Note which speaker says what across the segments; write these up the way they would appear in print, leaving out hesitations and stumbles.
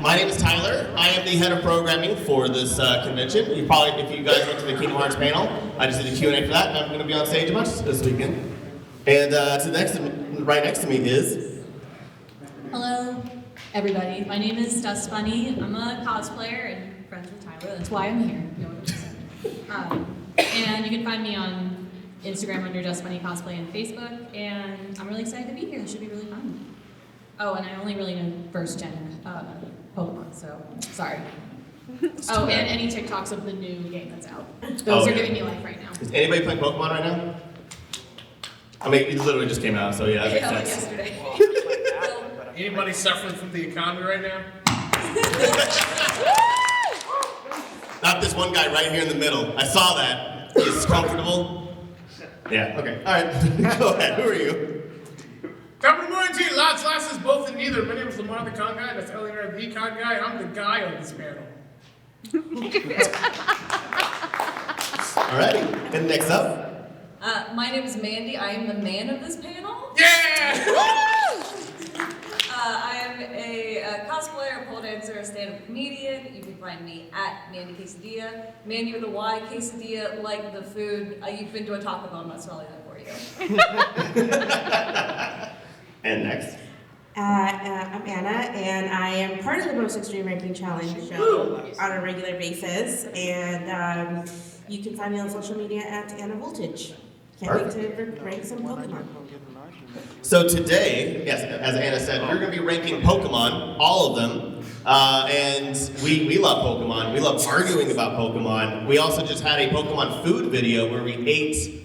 Speaker 1: My name is Tyler. I am the head of programming for this convention. You probably, if you guys went to the Kingdom Hearts panel, I just did a Q&A for that, and I'm going to be on stage a bunch this weekend. And right next to me is...
Speaker 2: Hello, everybody. My name is Dustbunny. I'm a cosplayer and friends with Tyler. That's why I'm here. And you can find me on Instagram under Dustbunny Cosplay and Facebook. And I'm really excited to be here. It should be really fun. Oh, and I only really know first gen Pokemon, so sorry. Oh, and any TikToks of the new game that's out. Those are giving me life right now.
Speaker 1: Is anybody playing Pokemon right now? I mean, it literally just came out, so yeah, that makes sense.
Speaker 2: Yesterday.
Speaker 3: Anybody suffering from the economy right now?
Speaker 1: Not this one guy right here in the middle. I saw that. He's comfortable. Yeah, okay. All right, go ahead. Who are you?
Speaker 3: Top of the morning to you, lots, lasses, both and neither. My name is LemartheConGuy. That's LemartheConGuy. I'm the guy on this panel.
Speaker 1: Alrighty, and next up.
Speaker 4: My name is Mandy. I am the man of this panel.
Speaker 3: Yeah!
Speaker 4: I am a cosplayer, pole dancer, stand-up comedian. You can find me at Mandy Quesadilla. Mandy with a Y, Quesadilla, like the food. You've been to a Taco Bell, I'm not spelling that for you.
Speaker 1: And next.
Speaker 5: I'm Anna, and I am part of the Most Extreme Ranking Challenge show on a regular basis. And you can find me on social media at Anna Voltage. Can't wait to rank some Pokemon.
Speaker 1: So today, yes, as Anna said, we're going to be ranking Pokemon, all of them. And we love Pokemon. We love arguing about Pokemon. We also just had a Pokemon food video where we ate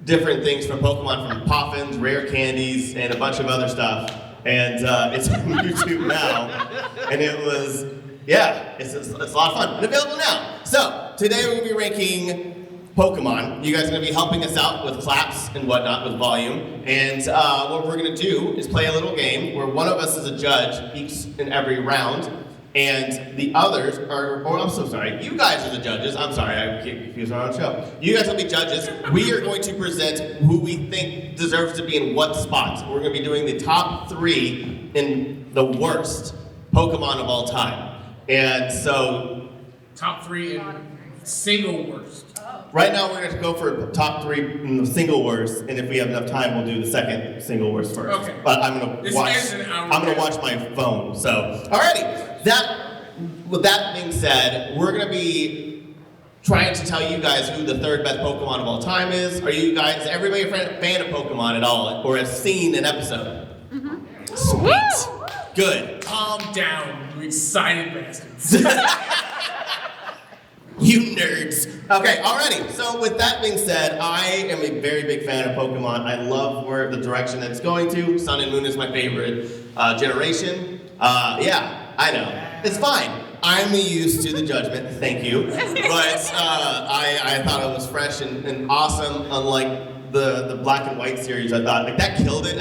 Speaker 1: different things from Pokemon, from Poffins, rare candies, and a bunch of other stuff. And it's on YouTube now. And it was, yeah, it's a lot of fun. And available now. So today we're going to be ranking Pokemon. You guys are going to be helping us out with claps and whatnot, with volume. And what we're going to do is play a little game where one of us is a judge each and every round. And the others are, oh, I'm so sorry, you guys are the judges. I'm sorry, I get confused on our own show. You guys will be judges. We are going to present who we think deserves to be in what spots. We're going to be doing the top 3 in the worst Pokemon of all time. And so...
Speaker 3: Top 3 in single worst.
Speaker 1: Right now we're going to go for top 3 in the single worst, and if we have enough time, we'll do the second single worst first.
Speaker 3: Okay.
Speaker 1: But I'm going to watch my phone. So, alrighty. With that being said, we're going to be trying to tell you guys who the 3rd best Pokemon of all time is. Is everybody a fan of Pokemon at all, or has seen an episode? Mm-hmm. Sweet. Good.
Speaker 3: Calm down, you excited bastards.
Speaker 1: You nerds. Okay, alrighty. So with that being said, I am a very big fan of Pokemon. I love the direction that it's going to. Sun and Moon is my favorite generation. Yeah, I know. It's fine. I'm used to the judgment, thank you. But I thought it was fresh and awesome, unlike the Black and White series. I thought, like, that killed it.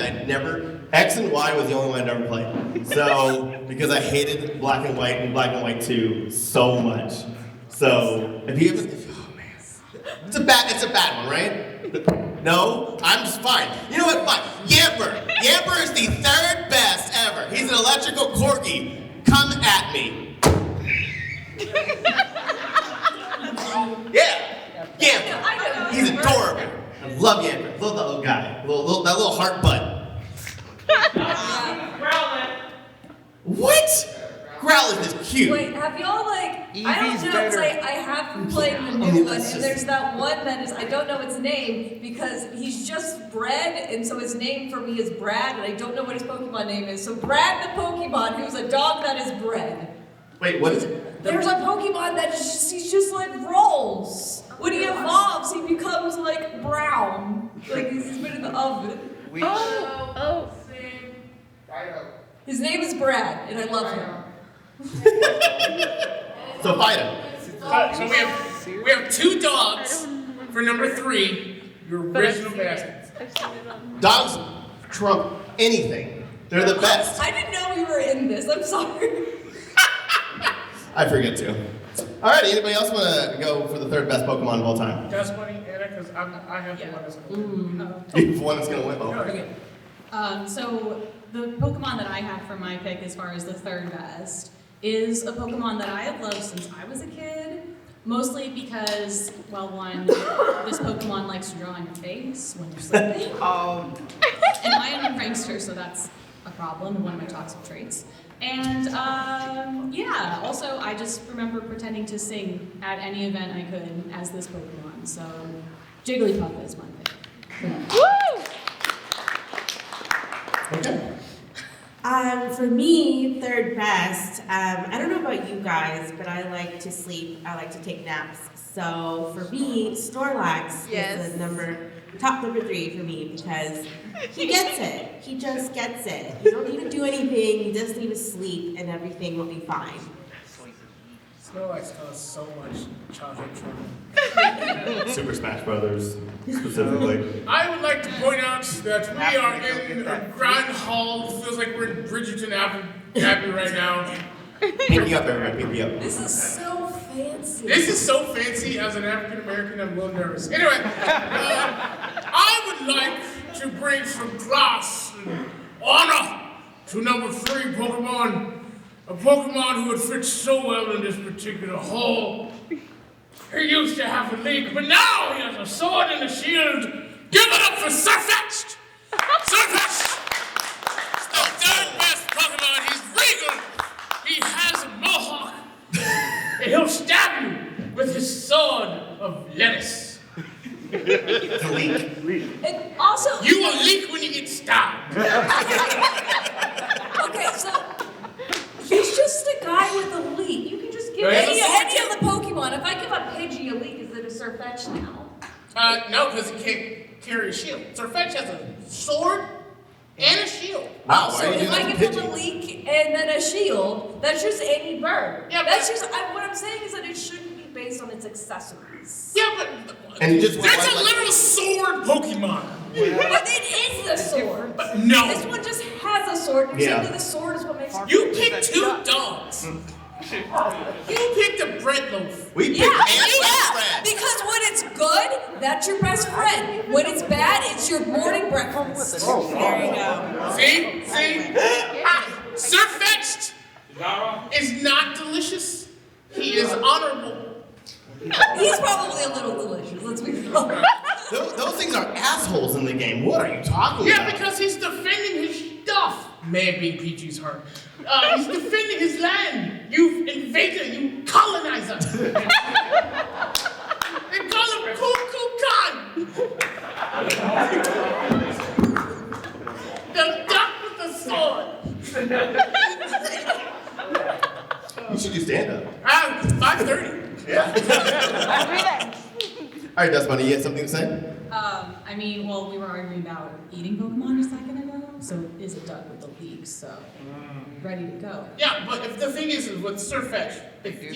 Speaker 1: X and Y was the only one I never played. So, because I hated Black and Black and White 2 so much. So, if you haven't, oh man, it's a bad one, right? No, I'm just fine. You know what? Fine. Yamper. Yamper is the 3rd best ever. He's an electrical corgi. Come at me. Yeah, Yamper. He's adorable. I love Yamper. Love that little guy. That little heart butt. What? Growlithe is cute.
Speaker 4: Wait, have y'all I don't know, because I have been playing the new one, and there's that one that is, I don't know its name, because he's just Bread, and so his name for me is Brad, and I don't know what his Pokemon name is. So Brad the Pokemon, who's a dog that is bread.
Speaker 1: Wait, what is it?
Speaker 4: There's a Pokemon that he's just like rolls. When he evolves, he becomes like brown. Like he's been in the oven. His name is Brad, and I love him.
Speaker 1: So fight him.
Speaker 3: So we have 2 dogs for number 3. Your original bastards.
Speaker 1: Dogs trump anything. They're the best.
Speaker 4: I didn't know we were in this. I'm sorry.
Speaker 1: I forget to. Alright, anybody else want to go for the 3rd best Pokemon of all time?
Speaker 3: Dustbunny, Anna, because I have the one that's going to win.
Speaker 1: You have one that's going to win. Oh.
Speaker 2: So the Pokemon that I have for my pick as far as the 3rd best is a Pokemon that I have loved since I was a kid. Mostly because, well, one, this Pokemon likes to draw on your face when you're sleeping. And I am a prankster, so that's a problem, one of my toxic traits. And yeah, also I just remember pretending to sing at any event I could as this Pokemon. So Jigglypuff is my favorite.
Speaker 6: Woo!
Speaker 1: Okay.
Speaker 5: For me, third best, I don't know about you guys, but I like to sleep, I like to take naps. So for me, Snorlax is the top number 3 for me because he gets it. He just gets it. You don't need to do anything, you just need to sleep and everything will be fine.
Speaker 3: Snorlax caused so much childhood trauma.
Speaker 1: Super Smash Brothers, specifically.
Speaker 3: I would like to point out that we are in a grand hall. It feels like we're in Bridgerton Abbey right now.
Speaker 1: Pinky up, everybody, pinky up.
Speaker 4: This is so fancy.
Speaker 3: This is so fancy. As an African American, I'm a little nervous. Anyway, I would like to bring some class and honor to number 3 Pokemon. A Pokemon who would fit so well in this particular hall. He used to have a league, but now he has a sword and a shield. Give it up for Surfetched! Surfetched! The 3rd best Pokemon. He's regal. He has a mohawk. And he'll stab you with his sword of lettuce.
Speaker 4: And also,
Speaker 3: You will leak when you get stabbed.
Speaker 4: okay, so he's just a guy with a leak. You can just give
Speaker 3: Right.
Speaker 4: any of the Pokemon. If I give up Pidgey a leak, is it a Surfetch now?
Speaker 3: No, because he can't carry a shield. Surfetch has a sword and a shield.
Speaker 1: Wow, why
Speaker 4: So
Speaker 1: are you
Speaker 4: if I
Speaker 1: doing
Speaker 4: give
Speaker 1: that
Speaker 4: him
Speaker 1: to
Speaker 4: a
Speaker 1: Pidgey?
Speaker 4: leak and then a shield, that's just any bird.
Speaker 3: Yeah,
Speaker 4: that's
Speaker 3: but-
Speaker 4: just what I'm saying is that it shouldn't be based on its accessories.
Speaker 3: Yeah, but
Speaker 1: And he just
Speaker 3: that's a literal sword Pokemon.
Speaker 4: But it is a sword.
Speaker 3: But no,
Speaker 4: This one just has a sword. You're
Speaker 1: Yeah.
Speaker 4: saying that the sword is what makes it.
Speaker 3: you picked 2 dogs. You picked a bread loaf.
Speaker 1: We picked
Speaker 4: Yeah,
Speaker 1: Man's best
Speaker 4: yeah,
Speaker 1: friend.
Speaker 4: because when it's good, that's your best friend. When it's bad, it's your morning breakfast.
Speaker 5: There you go.
Speaker 3: See? Surfetched is not delicious. He is honorable.
Speaker 4: He's probably a little delicious, let's be real.
Speaker 1: Those things are assholes in the game. What are you talking
Speaker 3: Yeah,
Speaker 1: about?
Speaker 3: because he's defending his stuff. Man being PG's heart. He's defending his land. You invader, you colonizer. They call him Cuckoo Khan. The duck with the sword.
Speaker 1: You should do stand-up.
Speaker 3: 5:30.
Speaker 1: Yeah. All right, Dustbunny, you have something to say?
Speaker 2: I mean, well, we were arguing about eating Pokemon a second ago, so it is a duck with a leak, so ready to go.
Speaker 3: Yeah, but if the thing is with Surfetch, if you're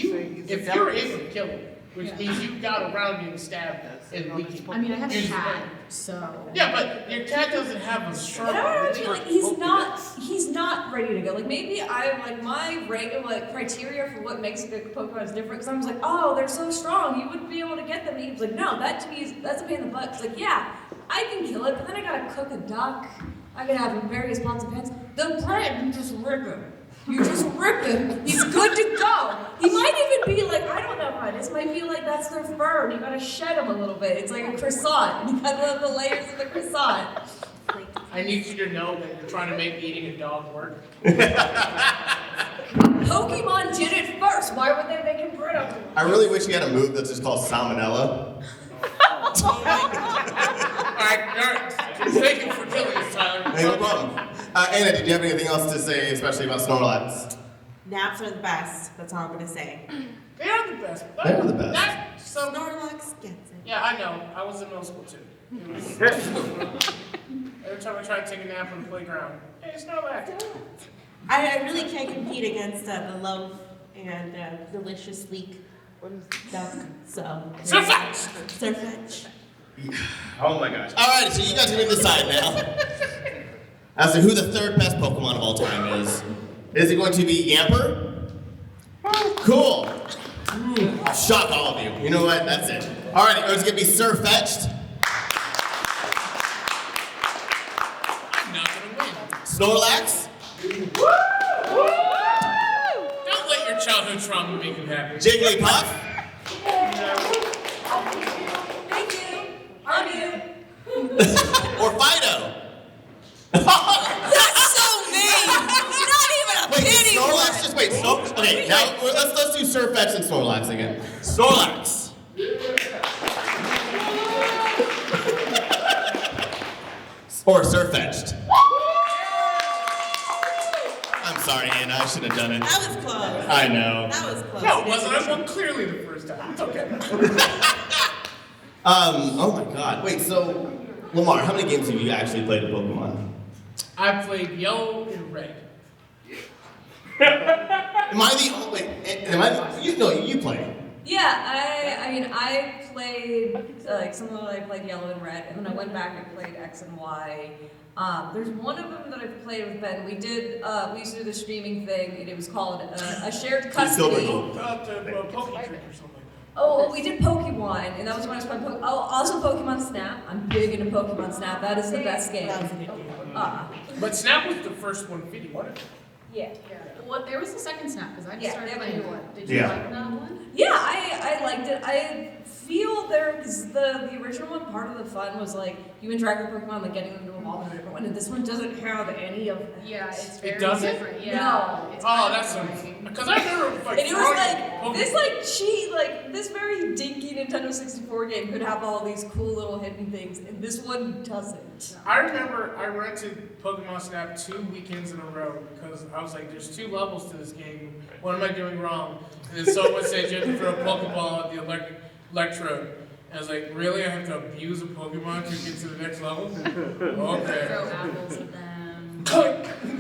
Speaker 3: able to kill him, which
Speaker 2: Yeah.
Speaker 3: means you got around you and stabbed and we can.
Speaker 2: I mean, I have a
Speaker 3: use the
Speaker 2: cat,
Speaker 3: weapon.
Speaker 2: so.
Speaker 3: Yeah, but your cat doesn't have a sharp.
Speaker 4: And I don't feel like he's not ready to go. Like maybe I like my criteria for what makes a good Pokemon is different. Because I was like, oh, they're so strong, you wouldn't be able to get them. And he was like, no, that to me that's a pain in the butt. It's like, yeah, I can kill it, but then I gotta cook a duck. I gotta have various pots and pans. The bread, you just rip him. You just rip him. He's good to go. He might even be like, I don't know how it is. Might be like that's their fur. And you gotta shed him a little bit. It's like a croissant. You gotta the layers of the croissant.
Speaker 3: I need you to know that you're trying to make eating a dog work.
Speaker 4: Pokemon did it first. Why would they make him brittle?
Speaker 1: I really wish you had a move that's just called Salmonella.
Speaker 3: Alright, thank you for killing us, Tyler.
Speaker 1: Hey, no problem. Anna, did you have anything else to say, especially about Snorlax?
Speaker 5: Naps are the best. That's all I'm gonna say.
Speaker 3: They are the best.
Speaker 1: They are the best.
Speaker 3: That's so.
Speaker 5: Snorlax gets it.
Speaker 3: Yeah, I know. I was in middle school too. Every time I try to take a nap on the playground, hey, it's not that.
Speaker 5: I really can't compete against the love and delicious leek duck. So.
Speaker 3: Surfetch!
Speaker 5: Surfetch.
Speaker 1: Oh my gosh. Alright, so you guys are gonna decide now as to who the 3rd best Pokemon of all time is. Is it going to be Yamper? Cool. I'll shock all of you. You know what? That's it. Alright, it's gonna be Surfetched.
Speaker 3: I'm not gonna win.
Speaker 1: Snorlax.
Speaker 3: Don't let Lutron would make you happy.
Speaker 1: Jigglypuff.
Speaker 4: Thank you. Love you.
Speaker 1: Or Fido.
Speaker 4: That's so mean. Not even a
Speaker 1: Wait,
Speaker 4: pity
Speaker 1: Snorlax?
Speaker 4: one.
Speaker 1: Just wait. Okay, now let's do Surfetch and Snorlax again. Snorlax. Or Surfetched. I'm sorry, Anna. I should have done it.
Speaker 5: That was close.
Speaker 1: I know.
Speaker 5: That was close.
Speaker 3: No, it wasn't. I won clearly the first time. It's okay.
Speaker 1: Oh my God. Wait. So, Lemar, how many games have you actually played of Pokemon?
Speaker 3: I played yellow and red.
Speaker 1: Am I the only? You play.
Speaker 4: Yeah, I mean, I played, like, some of them I played yellow and red, and then I went back and played X and Y. There's one of them that I played with Ben. We used to do the streaming thing, and it was called a shared custody.
Speaker 3: The Poke Trick or something.
Speaker 4: Oh, we did Pokemon, and that was when I was playing Pokemon. Oh, also Pokemon Snap. I'm big into Pokemon Snap. That is the best game.
Speaker 5: That was a good game.
Speaker 3: But Snap was the first one feeding, wasn't it?
Speaker 4: Yeah.
Speaker 2: What? There was the second Snap because I just
Speaker 4: Yeah,
Speaker 2: started
Speaker 4: they have a
Speaker 2: playing
Speaker 4: new
Speaker 2: one.
Speaker 4: one.
Speaker 2: Did you
Speaker 1: Yeah.
Speaker 2: like that one?
Speaker 4: Yeah, I liked it. I feel there's the original one, part of the fun was like you interact with Pokemon, like getting them to evolve into a different one, and this one doesn't have any of that.
Speaker 2: Yeah, it's
Speaker 3: It
Speaker 2: very
Speaker 3: doesn't?
Speaker 2: different. Yeah.
Speaker 4: No.
Speaker 2: It's
Speaker 3: Oh,
Speaker 2: kind of
Speaker 3: that's
Speaker 2: annoying.
Speaker 3: because I remember like
Speaker 4: And it was
Speaker 3: throwing
Speaker 4: like
Speaker 3: Pokemon-
Speaker 4: this like cheat like this very dinky Nintendo 64 game could have all these cool little hidden things, and this one doesn't.
Speaker 3: I remember I rented Pokemon Snap 2 weekends in a row because I was like, there's 2 levels to this game. What am I doing wrong? And then someone said you have to throw a Pokeball at the electrode. And I was like, really? I have to abuse a Pokemon to get to the next level? Okay.
Speaker 2: Throw apples at them.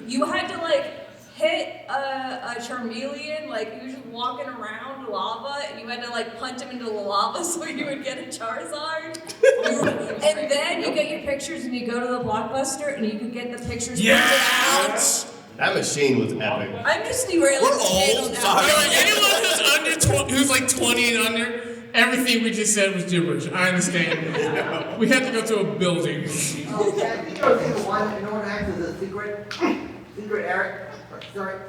Speaker 4: You had to like hit a Charmeleon, like he was just walking around lava, and you had to like punch him into the lava so you would get a Charizard. And then you get your pictures and you go to the Blockbuster and you could get the pictures printed out.
Speaker 1: That machine was epic.
Speaker 4: I'm just derailing
Speaker 1: We're
Speaker 4: the channel
Speaker 1: old,
Speaker 4: now.
Speaker 1: sorry.
Speaker 3: Anyone who's under 20, who's like 20 and under, everything we just said was gibberish. I understand. We had to go to a building.
Speaker 6: I think I was in the one, you know what acts as a secret area.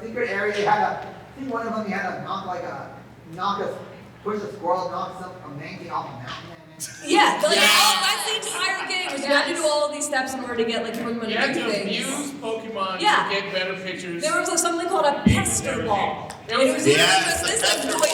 Speaker 6: Secret area. You had I think one of them you had to push a squirrel, knock a monkey off a mountain.
Speaker 4: Yeah, like, that's the entire game. Was you had to do all of these steps in order to get like Pokemon
Speaker 3: You had
Speaker 4: to do
Speaker 3: to
Speaker 4: things.
Speaker 3: abuse Pokemon
Speaker 4: Yeah.
Speaker 3: to get better pictures.
Speaker 4: There was like, something called a pester ball.
Speaker 3: It
Speaker 4: And it was literally
Speaker 1: Yes,
Speaker 4: just
Speaker 1: the
Speaker 4: this
Speaker 1: pester
Speaker 4: annoys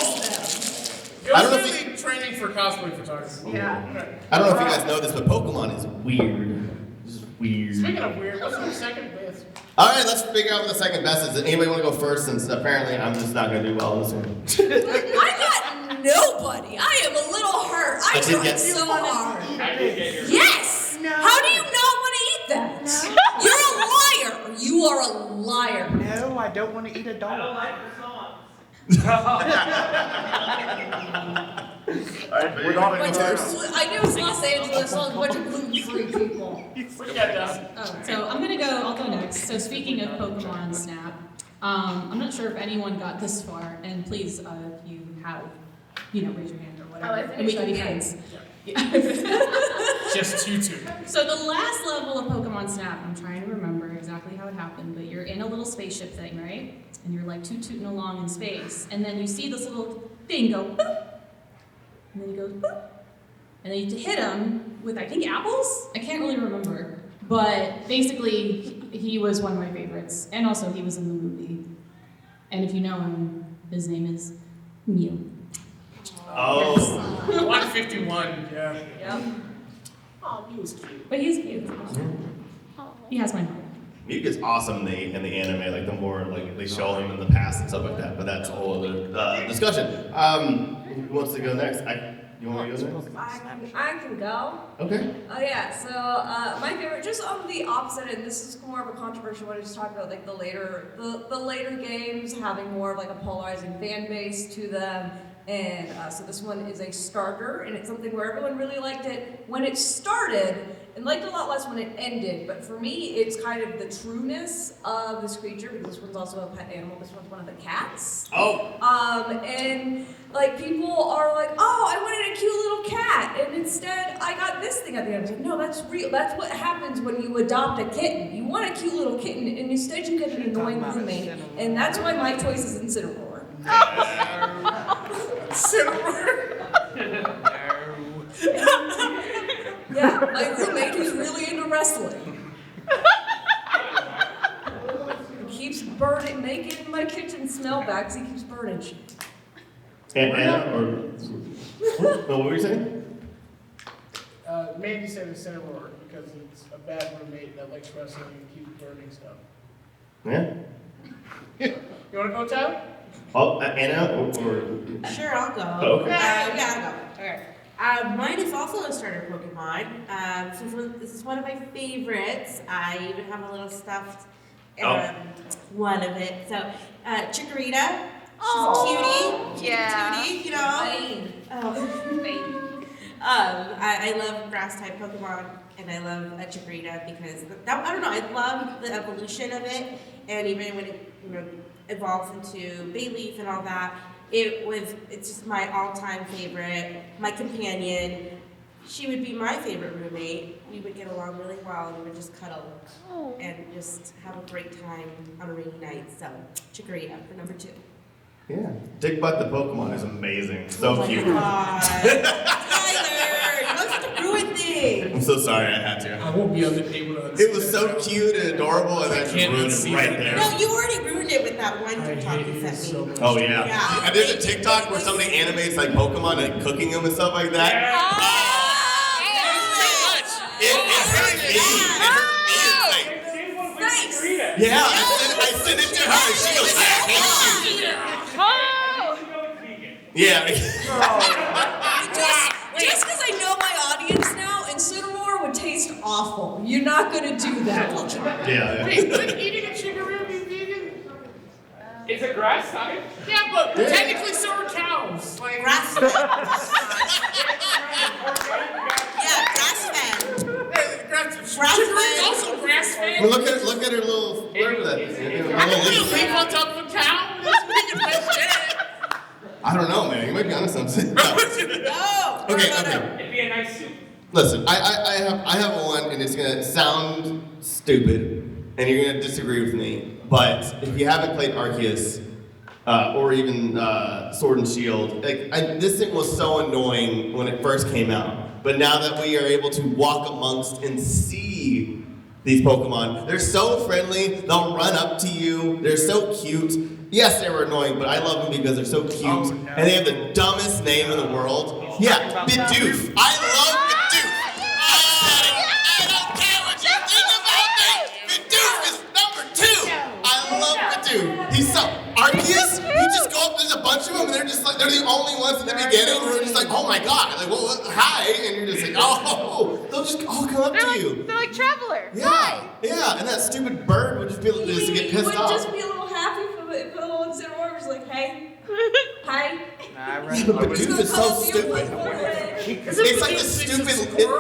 Speaker 4: them.
Speaker 3: It
Speaker 1: I
Speaker 3: was
Speaker 1: don't know if
Speaker 3: really training for cosplay photography.
Speaker 2: Yeah.
Speaker 1: I don't know if you guys know this, but Pokemon is weird. It's weird.
Speaker 3: Speaking of weird, what's your second best?
Speaker 1: All right, let's figure out what the second best is. Anybody want to go first? Since apparently I'm just not going to do well in this one.
Speaker 4: I got nobody. I am a little hurt. I
Speaker 1: I did
Speaker 4: tried
Speaker 1: get-
Speaker 4: so hard.
Speaker 3: I did get your
Speaker 4: Yes!
Speaker 7: No.
Speaker 4: How do you not want to eat that? You're a liar. You are a liar.
Speaker 7: No, I don't want to eat a dog.
Speaker 4: I knew it was Los Angeles, so a bunch of gluten-free people.
Speaker 3: What you got, Dustin?
Speaker 2: Oh, so I'll go next. So speaking of Pokemon Snap, I'm not sure if anyone got this far, and please, if you have, raise your hand or whatever.
Speaker 4: Oh, I
Speaker 2: and we
Speaker 4: finished
Speaker 2: can be
Speaker 4: that game.
Speaker 2: friends. Yeah.
Speaker 3: Just you two.
Speaker 2: So the last level of Pokemon Snap, I'm trying to remember exactly how it happened, but you're in a little spaceship thing, right? And you're like tooting along in space, and then you see this little thing go boop, and then he goes boop, and then you hit him with, I think, apples? I can't really remember. But basically, he was one of my favorites, and also he was in the movie. And if you know him, his name is Mew.
Speaker 1: Oh.
Speaker 3: 151, yeah.
Speaker 4: Yep.
Speaker 3: Oh, he was cute.
Speaker 2: But he's cute. He has my heart.
Speaker 1: Mew gets awesome in the anime, like the more like they show him in the past and stuff like that. But that's a whole other discussion. Who wants to go next? You want me to go next?
Speaker 4: I can go.
Speaker 1: Okay.
Speaker 4: Oh yeah, so my favorite, just on the opposite end, this is more of a controversial one. I just talked about like the later games having more of like a polarizing fan base to them. And so this one is a starter, and it's something where everyone really liked it when it started, and liked it a lot less when it ended. But for me, it's kind of the trueness of this creature, because this one's also a pet animal. This one's one of the cats.
Speaker 1: Oh.
Speaker 4: And like people are like, oh, I wanted a cute little cat, and instead I got this thing at the end. I was like, no, that's real. That's what happens when you adopt a kitten. You want a cute little kitten, and instead you get an annoying roommate, and that's why my choice is Incineroar. Yeah, my roommate who's really into wrestling. Keeps burning, making my kitchen smell bad because he keeps burning shit.
Speaker 1: Anna, or no, what were you saying?
Speaker 3: Mandy said Incineroar because he's a bad roommate that likes wrestling and keeps burning stuff.
Speaker 1: Yeah.
Speaker 3: You want to go, Tyler?
Speaker 1: Oh, Anna, or
Speaker 5: Sure, I'll go.
Speaker 1: Okay.
Speaker 5: Yeah, I'll go. Okay. Mine is also a starter Pokemon. This is one of my favorites. I even have a little stuffed one of it. So, Chikorita. She's a cutie. Cutie, you know. I love grass type Pokemon, and I love a Chikorita because I don't know. I love the evolution of it, and even when it evolves into Bayleaf and all that, it's just my all-time favorite. My companion. She would be my favorite roommate. We would get along really well, and we would just cuddle and just have a great time on a rainy night. So, Chikorita for number 2.
Speaker 1: yeah, Dick Butt the Pokemon is amazing. So cute.
Speaker 5: Oh my God. Tyler, you don't have to ruin things.
Speaker 1: I'm so sorry I had to.
Speaker 3: I won't be able to
Speaker 1: It was so cute and adorable, and then just ruined it right there.
Speaker 5: No, you already ruined it with that one TikTok you sent me.
Speaker 1: Oh yeah.
Speaker 5: Yeah.
Speaker 1: I did a TikTok where somebody animates like Pokemon and cooking them and stuff like that. It hurt me. It hurt me.
Speaker 4: Nice.
Speaker 1: Yeah, I sent it to her. And she goes, I hate you. Yeah.
Speaker 4: Just because I know my audience now, Incineroar would taste awful. You're not gonna do that.
Speaker 1: Yeah.
Speaker 3: Wait, would eating a Chikorita be vegan?
Speaker 8: It's a grass type.
Speaker 3: Yeah, but technically so are cows. Like,
Speaker 5: Grass fed. Yeah, grass fed.
Speaker 3: Chikorita's also grass fed.
Speaker 1: Well, look at her little. Whatever that is.
Speaker 3: I can put a leaf on top of a cow. That's vegan vegetarian.
Speaker 1: I don't know, man. You might be onto something.
Speaker 5: No.
Speaker 1: Okay.
Speaker 8: It'd be a nice soup.
Speaker 1: Listen, I have one, and it's gonna sound stupid, and you're gonna disagree with me. But if you haven't played Arceus, or even Sword and Shield, this thing was so annoying when it first came out. But now that we are able to walk amongst and see these Pokemon, they're so friendly. They'll run up to you. They're so cute. Yes, they were annoying, but I love them because they're so cute. And they have the dumbest name in the world. Yeah, Bidoof. I love Bidoof. I said it. I don't care what you think about me. Bidoof is number 2. I love Bidoof. He's so Arceus. You just go up. There's a bunch of them, and they're just like they're the only ones in the beginning who are just like, oh my god, like well, hi, and you're just like, oh, they'll just all come up to you.
Speaker 9: They're like travelers.
Speaker 1: Yeah, and that stupid bird would just be just to get pissed
Speaker 4: You would
Speaker 1: off.
Speaker 4: just be a little happy if a little Incineroar was like, hey, hi.
Speaker 1: Bidoof is so stupid. It's like this stupid.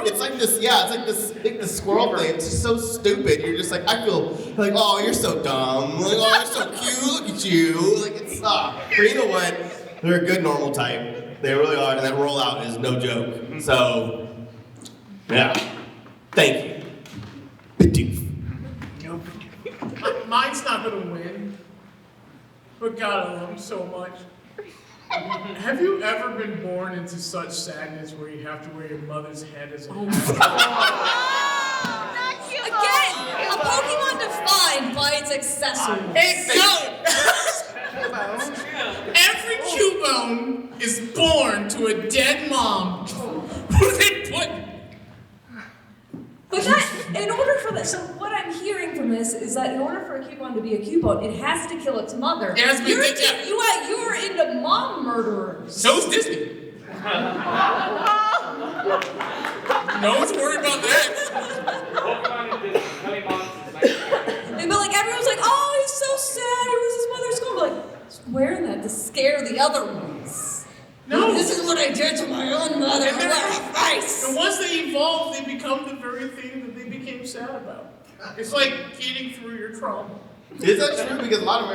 Speaker 1: It's like this. Yeah, it's like this. Like the squirrel thing. It's just so stupid. You're just like, I feel like, oh, you're so dumb. Like, oh, you're so cute. Look at you. Like it's but you know what? They're a good normal type. They really are, and that rollout is no joke. So, yeah. Thank you, Bidoof.
Speaker 3: mine's not gonna win. But God, I love him so much. Have you ever been born into such sadness where you have to wear your mother's head as a hat?
Speaker 4: Again, a Pokemon defined by its accessories.
Speaker 3: Every Cubone is born to a dead mom who they put.
Speaker 4: But that, in order for this, so what I'm hearing from this is that in order for a Cubone to be a Cubone, it has to kill its mother.
Speaker 3: It has to be
Speaker 4: You're into mom murderers.
Speaker 3: So's Disney. No one's worried about that.
Speaker 4: And but like everyone's like, oh, he's so sad. He was his mother's school. Like, he's wearing that to scare the other ones.
Speaker 3: No.
Speaker 4: This is what I did to my own mother.
Speaker 3: And they're-
Speaker 4: What a face!
Speaker 3: And once they evolve, they become the very thing that they became sad about. It's like getting through your trauma.
Speaker 1: Is that true? Because a lot of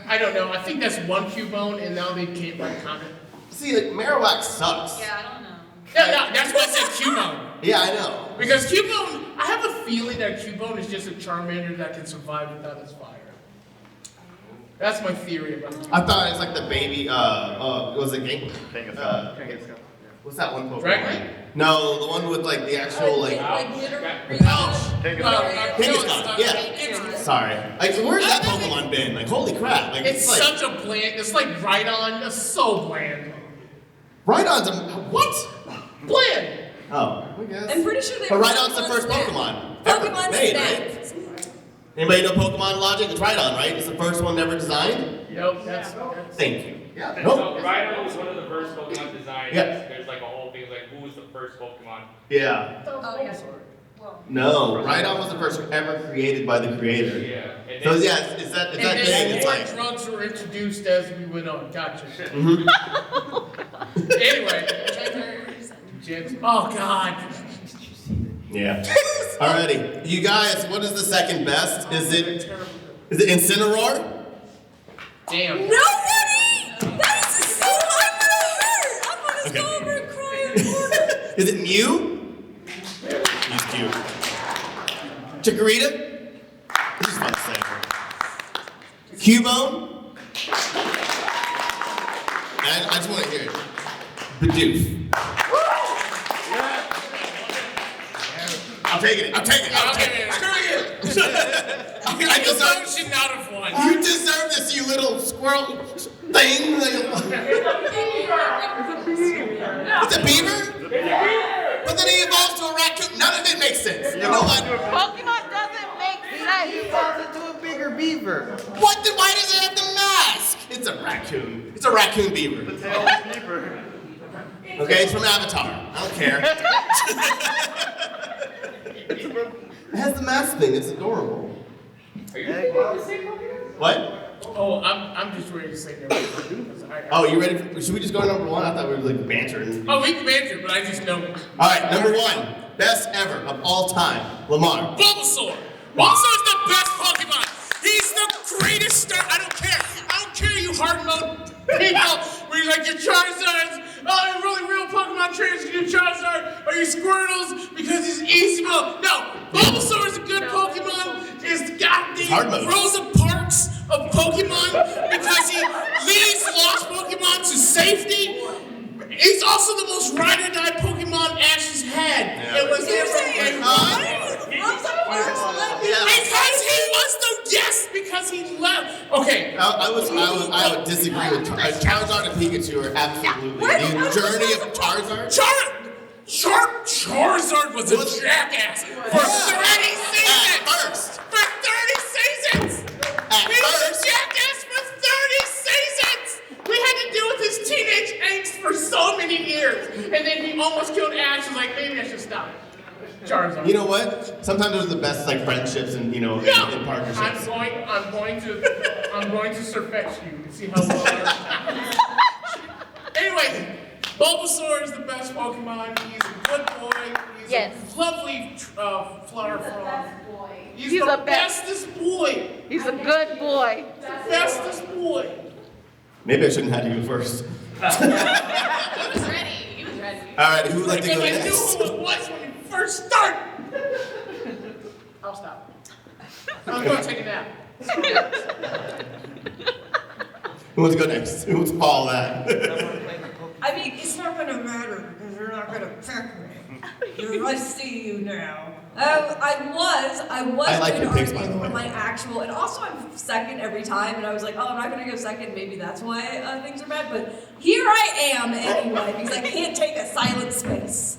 Speaker 3: I don't know. I think that's one Cubone, and now they can't retcon it.
Speaker 1: see, like, Marowak sucks.
Speaker 2: Yeah, I don't know.
Speaker 3: No, that's why I said Cubone.
Speaker 1: Yeah, I know.
Speaker 3: Because Cubone, I have a feeling that Cubone is just a Charmander that can survive without his fire. That's my theory about it.
Speaker 1: I thought it's like the baby, was it Kangaskhan? What's that one Pokemon?
Speaker 3: Dragonite?
Speaker 1: No, the one with like the actual like Kangaskhan. Yeah. Sorry. Like, where's that Pokemon been? Like, holy crap! Like,
Speaker 3: It's
Speaker 1: like
Speaker 3: such a bland. It's like Rhydon. It's so bland.
Speaker 1: Rhydon's a what?
Speaker 3: Bland.
Speaker 1: Oh, I guess.
Speaker 4: I'm pretty sure they
Speaker 1: But
Speaker 4: were
Speaker 1: Rhydon's the first
Speaker 4: Snap.
Speaker 1: Pokemon ever
Speaker 4: Pokemon
Speaker 1: made,
Speaker 4: Snap.
Speaker 1: right? Anybody know Pokemon logic? It's Rhydon, right? It's the first one ever designed.
Speaker 3: Yep, that's
Speaker 1: Thank you. Yeah.
Speaker 8: So
Speaker 1: Nope.
Speaker 8: Rhydon was one of the first Pokemon designed.
Speaker 1: Yeah.
Speaker 8: There's like a whole thing like who was the first Pokemon?
Speaker 1: Yeah.
Speaker 4: Oh, yeah. Well,
Speaker 1: No, Rhydon was the first ever created by the creator.
Speaker 8: Yeah. And
Speaker 1: So
Speaker 8: then,
Speaker 1: yeah, it's that
Speaker 3: And
Speaker 1: thing.
Speaker 3: then
Speaker 1: It's
Speaker 3: more
Speaker 1: like.
Speaker 3: drugs were introduced as we went on. Gotcha.
Speaker 1: Mhm.
Speaker 3: Anyway. Oh God.
Speaker 1: Yeah. Alrighty, you guys. What is the second best? Is it
Speaker 3: Terrible.
Speaker 1: Incineroar?
Speaker 3: Damn.
Speaker 4: nobody! That is so I'm gonna
Speaker 1: Okay.
Speaker 4: go over and cry in the corner.
Speaker 1: Is it Mew? He's cute. Chikorita? It's just fun to say. Cubone? I just want to hear it. Bidoof. I'm taking it. I'm taking it. I'm taking it. Screw you. I
Speaker 3: You
Speaker 1: deserve.
Speaker 3: should not have won.
Speaker 1: You deserve this, you little squirrel thing. It's a beaver? But then he evolves to a raccoon. None of it makes sense. You know what?
Speaker 7: Pokemon doesn't make sense. He evolves into a bigger beaver.
Speaker 1: What? Then why does it have the mask? It's a raccoon. It's a raccoon beaver.
Speaker 9: The tail is beaver.
Speaker 1: Okay, it's from Avatar. I don't care. It has the mask thing. It's adorable.
Speaker 8: are you the same Pokemon?
Speaker 1: What?
Speaker 3: Oh, I'm just ready to say no.
Speaker 1: Oh, you ready? Should we just go to number one? I thought we were like bantering.
Speaker 3: Oh, we can banter, but I just know.
Speaker 1: All right, number one, best ever of all time, Lemar.
Speaker 3: Bulbasaur. Bulbasaur's the best Pokemon. He's the greatest star. I don't care. I don't care, you hard mode people. Where you're like your Charizards. Oh, you're really real Pokemon trainers. You do Charizard or your Squirtles because he's easy mode. No, Bulbasaur is a good Pokemon. It's got the
Speaker 1: hard mode.
Speaker 3: Rosa Parks of Pokemon because he leads lost Pokemon to safety. He's also the most ride or die Pokemon Ash has had.
Speaker 1: Yeah.
Speaker 3: It was
Speaker 4: You're saying
Speaker 3: because he was the because he left. Okay.
Speaker 1: I would disagree with Charizard and Pikachu are absolutely the journey of Charizard.
Speaker 3: Charizard was a jackass for 30 seasons.
Speaker 1: At first.
Speaker 3: For 30 seasons.
Speaker 1: At
Speaker 3: He was a
Speaker 1: first.
Speaker 3: jackass for 30 seasons. We had to deal with his teenage angst for so many years, and then he almost killed Ash. He's like, maybe I should stop. Charizard.
Speaker 1: You know what? Sometimes those are the best like friendships and in partnerships.
Speaker 3: I'm going to surfetch you and see how well. Anyway, Bulbasaur is the best Pokemon. He's a good boy. He's a lovely flower frog. He's the bestest boy.
Speaker 7: He's a good boy.
Speaker 3: Bestest boy.
Speaker 1: Maybe I shouldn't have you first.
Speaker 2: He was ready. He was ready.
Speaker 1: All right, who would like to
Speaker 3: If
Speaker 1: go
Speaker 3: I knew
Speaker 1: next?
Speaker 3: who it was when you first started. I'll stop. I'm going to take a nap.
Speaker 1: Who wants to go next? Who wants to follow that?
Speaker 4: I mean, it's not gonna matter because you're not gonna pick me. I see you now. I was
Speaker 1: I like
Speaker 4: going
Speaker 1: your
Speaker 4: to
Speaker 1: picks, by the
Speaker 4: argue
Speaker 1: way.
Speaker 4: my actual, and also I'm second every time, and I was like, oh, I'm not gonna go second. Maybe that's why things are bad. But here I am anyway because I can't take a silent space.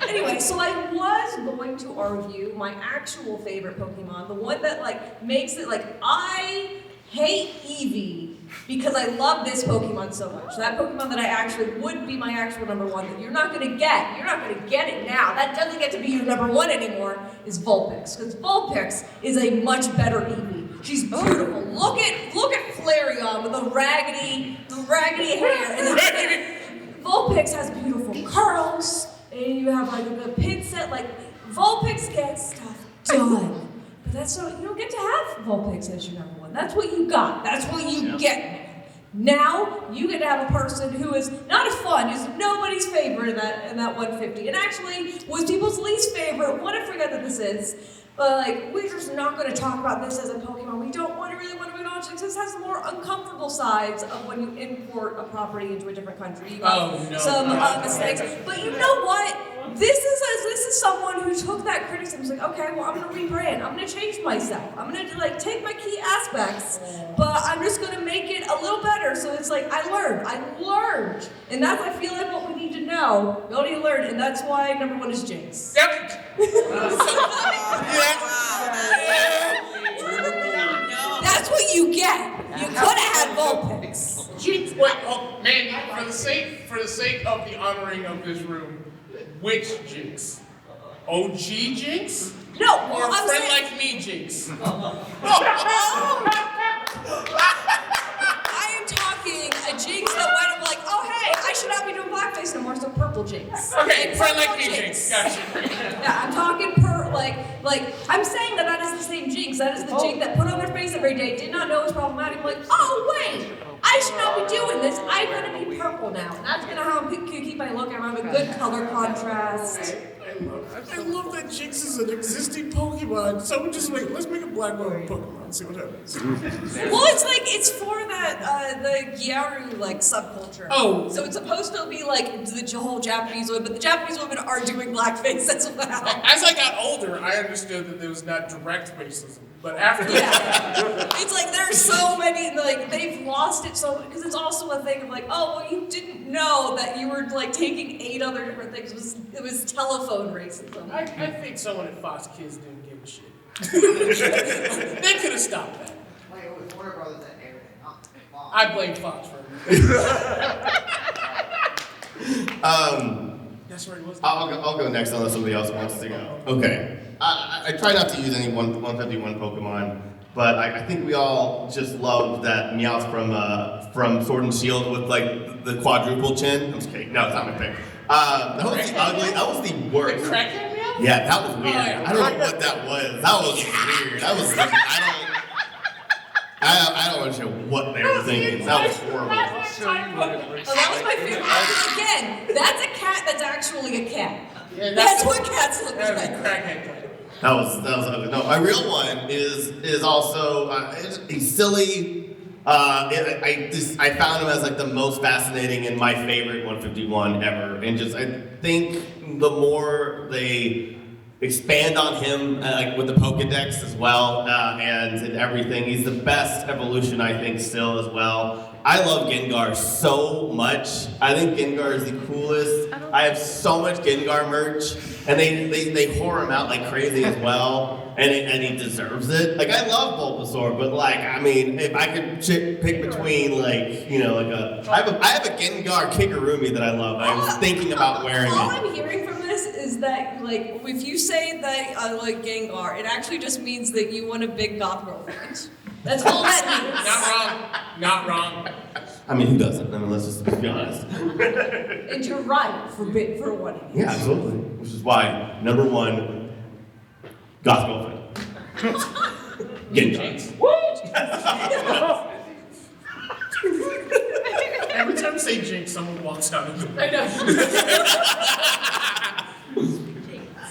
Speaker 4: Anyway, so I was going to argue my actual favorite Pokemon, the one that like makes it like I hate Eevee because I love this Pokemon so much. That Pokemon that I actually would be my actual number one that you're not gonna get. You're not gonna get it now. That doesn't get to be your number one anymore, is Vulpix. Because Vulpix is a much better Eevee. She's beautiful. Look at Flareon with the raggedy hair. And then Vulpix has beautiful curls, and you have like a good pin set. Like Vulpix gets stuff done. But that's so you don't get to have Vulpix as your number one. That's what you got. That's what you get. Now you get to have a person who is not as fun, who's nobody's favorite in that 150, and actually was people's least favorite. What I forget that this is, but like we're just not going to talk about this as a Pokemon. We don't really want to acknowledge this. This has the more uncomfortable sides of when you import a property into a different country. You have some mistakes, but you know what? This is someone who took that criticism. Was like, okay, well, I'm gonna rebrand. I'm gonna change myself. I'm gonna like take my key aspects, but I'm just gonna make it a little better. So it's like I learned, and that's I feel like what we need to know. We all need to learn, and that's why number one is Jinx.
Speaker 3: Yep.
Speaker 4: That's what you get. You could have had Vulpix.
Speaker 3: Jinx. Wait, Mandy, for the sake of the honoring of this room, which Jinx? OG Jinx?
Speaker 4: No,
Speaker 3: Or a
Speaker 4: I'm
Speaker 3: friend
Speaker 4: saying,
Speaker 3: like me Jinx?
Speaker 4: I am talking a Jinx that went up like, oh hey, I should not be doing blackface no more, so purple Jinx.
Speaker 3: Okay, friend like me Jinx. Gotcha.
Speaker 4: Yeah, I'm talking like I'm saying that is the same Jinx. That is the Jinx that put on their face every day, did not know it was problematic. I'm like, oh wait, I should not be doing this. I'm gonna be purple now. And that's gonna how I keep my look. I have a good color contrast.
Speaker 3: I love that Jinx is an existing Pokemon. So we just let's make a black woman Pokemon and see what happens.
Speaker 4: Well, it's for that the Gyaru like subculture.
Speaker 3: Oh.
Speaker 4: So it's supposed to be like the whole Japanese one, but the Japanese women are doing blackface as well.
Speaker 3: As I got older, I understood that there was not direct racism. But after
Speaker 4: Yeah, it's like there's so many, like they've lost it so, because it's also a thing of like, oh, well, you didn't know that you were like taking 8 other different things. It was telephone racism.
Speaker 3: I think someone at Fox Kids didn't give a shit. They could have stopped that.
Speaker 6: Wait, it was Warner Brothers that aired it, not Fox.
Speaker 3: I blame Fox for it. That's right.
Speaker 1: I'll go next unless somebody else wants to go. Okay. I try not to use any 151 Pokemon, but I think we all just love that Meowth from Sword and Shield with like the quadruple chin. I'm just kidding. No, it's not my pick. That was the ugly. That was the worst.
Speaker 3: Crackhead Meowth?
Speaker 1: Yeah, that was weird.
Speaker 3: Oh, yeah.
Speaker 1: I don't know what that was. That was weird. That was I don't understand what they were thinking. That was horrible.
Speaker 4: Oh, that was my favorite. Again, that's a cat that's actually a cat.
Speaker 3: Yeah,
Speaker 4: That's what cats look
Speaker 3: That was a
Speaker 4: like.
Speaker 3: crackhead guy.
Speaker 1: That was ugly. No, my real one is also he's silly. I found him as like the most fascinating and my favorite 151 ever, and just I think the more they expand on him, like with the Pokedex as well, and everything, he's the best evolution I think still as well. I love Gengar so much. I think Gengar is the coolest. I have so much Gengar merch, and they whore him out like crazy as well, and he deserves it. Like I love Bulbasaur, but like I mean, if I could pick between like I have a Gengar Kigurumi that I love. I was thinking about wearing
Speaker 4: All
Speaker 1: it.
Speaker 4: I'm hearing from this is that like if you say that I like Gengar, it actually just means that you want a big goth girlfriend. That's all that means.
Speaker 3: Not wrong.
Speaker 1: I mean, who doesn't? I mean, let's just be honest.
Speaker 4: And you're right for one.
Speaker 1: Yeah, absolutely. Which is why number one, goth girlfriend. Gengar.
Speaker 3: Every time I say Jinx, someone walks out of the
Speaker 4: I know.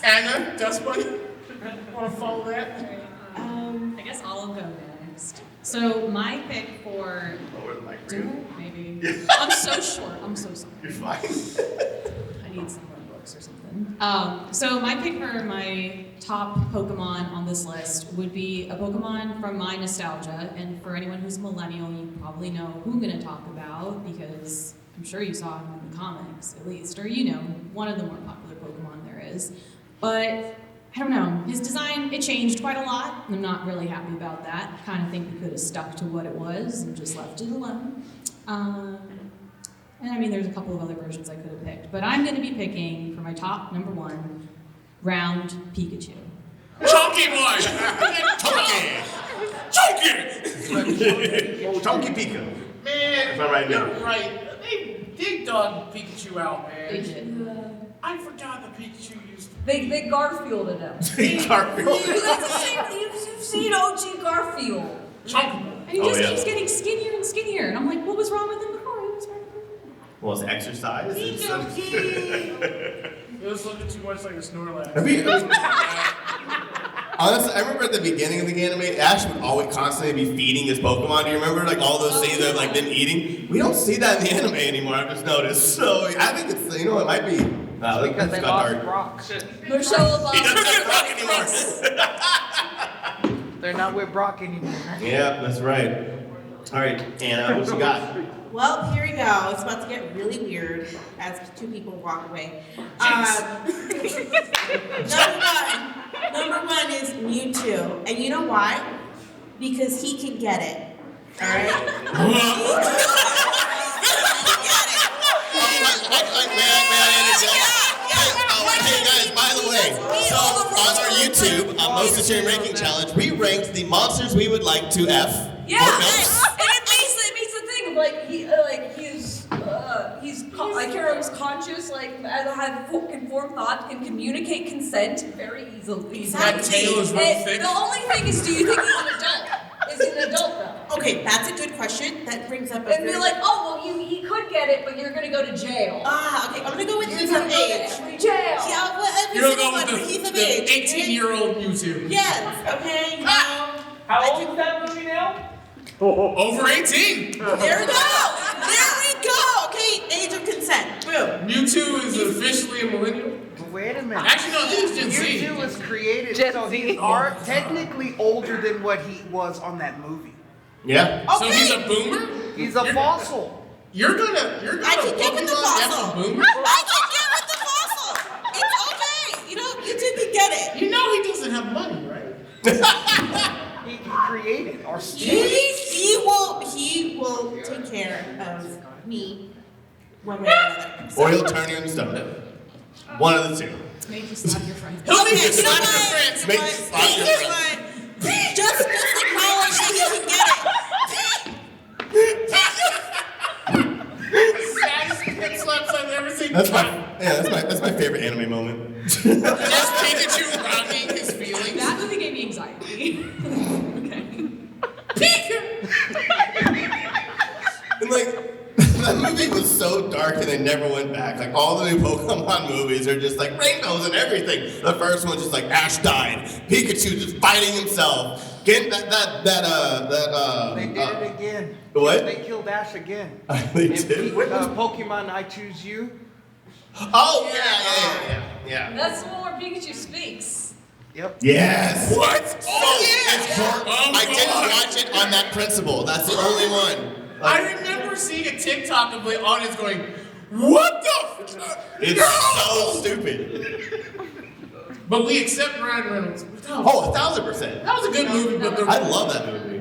Speaker 3: Anna, Dustbunny, want to follow that?
Speaker 2: I guess I'll go next. So my pick for maybe I'm so short. I'm so sorry.
Speaker 1: You're fine.
Speaker 2: I need some more books or something. So my pick for my top Pokemon on this list would be a Pokemon from my nostalgia, and for anyone who's a millennial, you probably know who I'm going to talk about because I'm sure you saw him in the comics at least, or you know, one of the more popular Pokemon there is. But I don't know, his design, it changed quite a lot, and I'm not really happy about that. I kind of think we could have stuck to what it was and just left it alone. And I mean, there's a couple of other versions I could have picked, but I'm going to be picking, for my top number one, Round Pikachu.
Speaker 3: Chunky boy!
Speaker 1: Chunky! Chunky Pika.
Speaker 3: Man,
Speaker 1: That's right,
Speaker 3: you're
Speaker 1: man.
Speaker 3: right. They dug Pikachu out, man.
Speaker 2: They did.
Speaker 3: I forgot that Pikachu used to
Speaker 4: They Garfielded him.
Speaker 1: Garfield.
Speaker 4: You guys have you've seen OG Garfield.
Speaker 3: Chunky.
Speaker 2: And he
Speaker 1: Oh,
Speaker 2: just
Speaker 1: yeah.
Speaker 2: keeps getting skinnier and skinnier. And I'm like, what was wrong with him before? He was right.
Speaker 1: Well, it's exercise. It's
Speaker 3: It was looking too much like a Snorlax.
Speaker 1: Honestly, I remember at the beginning of the anime, Ash would always constantly be feeding his Pokemon. Do you remember like all those scenes of like them eating? We don't see that in the anime anymore. I've just noticed. So I think it's it might be.
Speaker 7: Because they lost Brock.
Speaker 4: Michelle
Speaker 1: He doesn't get Brock anymore.
Speaker 7: They're not with Brock anymore.
Speaker 1: Yeah, that's right. All right, Anna, what you got?
Speaker 5: Well, here we go. It's about to get really weird as two people walk away. Number one is Mewtwo. And you know why? Because he can get it. Alright?
Speaker 1: Hey guys, by the way, so on our YouTube, Most Extreme Ranking Challenge, we ranked the monsters we would like to F.
Speaker 4: Yeah, and it makes the thing of like he's Ikero's conscious, like have informed thought, can communicate consent very easily.
Speaker 3: That tail is real
Speaker 4: And
Speaker 3: thick.
Speaker 4: the only thing is, do you think he's an adult? Is he an adult though?
Speaker 5: Okay, that's a good question. That brings up a
Speaker 4: And be like, oh well, he could get it, but you're gonna go to jail.
Speaker 5: okay, I'm gonna go with
Speaker 4: You're
Speaker 5: he's
Speaker 4: gonna
Speaker 5: of
Speaker 4: go to
Speaker 5: age.
Speaker 4: every jail.
Speaker 5: Yeah, whatever.
Speaker 3: You're gonna go with
Speaker 5: he's of
Speaker 3: the
Speaker 5: age.
Speaker 3: 18-year-old Mewtwo.
Speaker 5: Yes, okay, you know.
Speaker 8: How old is that movie now?
Speaker 3: Over 18.
Speaker 5: There we go! There we go! Okay, age of consent. Boom.
Speaker 3: Mewtwo is officially a millennial.
Speaker 7: Wait a minute.
Speaker 3: Actually, no, this is Gen Z.
Speaker 7: Mewtwo was created,
Speaker 9: Gen
Speaker 7: so
Speaker 9: Z.
Speaker 7: he's technically older than what he was on that movie.
Speaker 1: Yeah.
Speaker 3: So he's a boomer?
Speaker 7: He's a fossil.
Speaker 3: You're gonna
Speaker 5: I can get with the
Speaker 3: Pokemon F
Speaker 5: fossil.
Speaker 3: a boomer?
Speaker 5: I can get with the fossil. It's okay. You know, you two can get it.
Speaker 3: You know he doesn't have money, right?
Speaker 7: He created or
Speaker 5: He will take care of me one way or another.
Speaker 1: Or he'll turn you into stone. One of the two.
Speaker 2: Make you slap your friends.
Speaker 3: He'll make you
Speaker 5: you know
Speaker 3: slap
Speaker 5: what?
Speaker 3: your friends.
Speaker 1: Make slap your friends.
Speaker 5: Just acknowledge that he can get
Speaker 3: Saddest kid slaps I've ever seen.
Speaker 1: That's my favorite anime moment.
Speaker 3: Just Pikachu rocking his feelings.
Speaker 2: That movie gave me anxiety. Okay.
Speaker 1: And like that movie was so dark and they never went back. Like all the new Pokemon movies are just like rainbows and everything. The first one's just like Ash died, Pikachu just fighting himself. Get that.
Speaker 7: They did it again.
Speaker 1: What?
Speaker 7: They killed Ash again.
Speaker 1: They
Speaker 7: In
Speaker 1: did?
Speaker 7: Pokemon I Choose You.
Speaker 1: Oh yeah.
Speaker 4: That's the one where Pikachu speaks.
Speaker 7: Yep.
Speaker 1: Yes.
Speaker 3: What?
Speaker 1: So
Speaker 3: Oh,
Speaker 1: it's
Speaker 3: yeah.
Speaker 1: I didn't watch it on that principle. That's the only one.
Speaker 3: I remember seeing a TikTok of the audience going, "What the?
Speaker 1: It's
Speaker 3: No!"
Speaker 1: so stupid.
Speaker 3: But we accept Ryan Reynolds.
Speaker 1: Oh, 1,000%.
Speaker 3: That was a good movie, but
Speaker 1: I love that movie.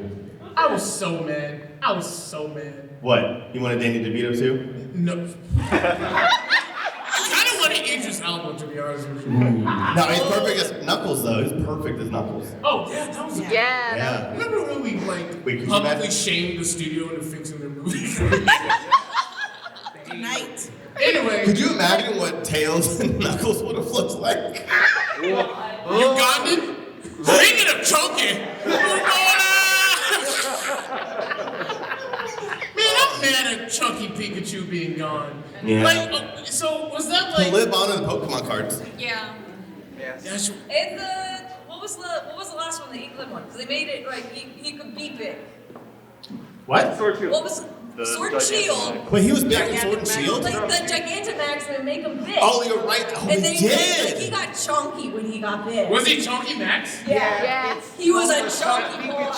Speaker 3: I was so mad. I was so mad.
Speaker 1: What? You wanted Danny DeVito too?
Speaker 3: No. I kind of wanted Idris Elba, to be honest with you.
Speaker 1: No, he's perfect as Knuckles though. He's perfect as Knuckles.
Speaker 3: Oh, yeah, that was.
Speaker 9: Yeah.
Speaker 1: Yeah.
Speaker 3: Remember when we
Speaker 1: Wait, could you
Speaker 3: publicly
Speaker 1: imagine?
Speaker 3: shamed the studio into fixing their movie?
Speaker 5: Tonight.
Speaker 3: Anyway,
Speaker 1: Could you imagine what Tails and Knuckles would have looked like?
Speaker 3: Ugandan? Speaking of choking, man, I'm mad at Chunky Pikachu being gone.
Speaker 1: Yeah.
Speaker 3: Like, so was that
Speaker 1: To
Speaker 3: like?
Speaker 1: live on in the Pokemon cards.
Speaker 2: Yeah.
Speaker 3: That's,
Speaker 4: And what was the last one, the England one? Because they made it like he could beep it.
Speaker 1: What?
Speaker 8: Sword
Speaker 4: What was Sword and Shield?
Speaker 1: Wait, he was big in Sword and Shield?
Speaker 4: Like the Gigantamax and make him big.
Speaker 1: Oh, you're right. Oh,
Speaker 4: and
Speaker 1: he
Speaker 4: then
Speaker 1: did.
Speaker 4: he got chunky when he got big.
Speaker 3: was he Chunky Max?
Speaker 4: Yeah.
Speaker 7: It's
Speaker 4: He was a
Speaker 7: Pikachu.
Speaker 4: chunky boy.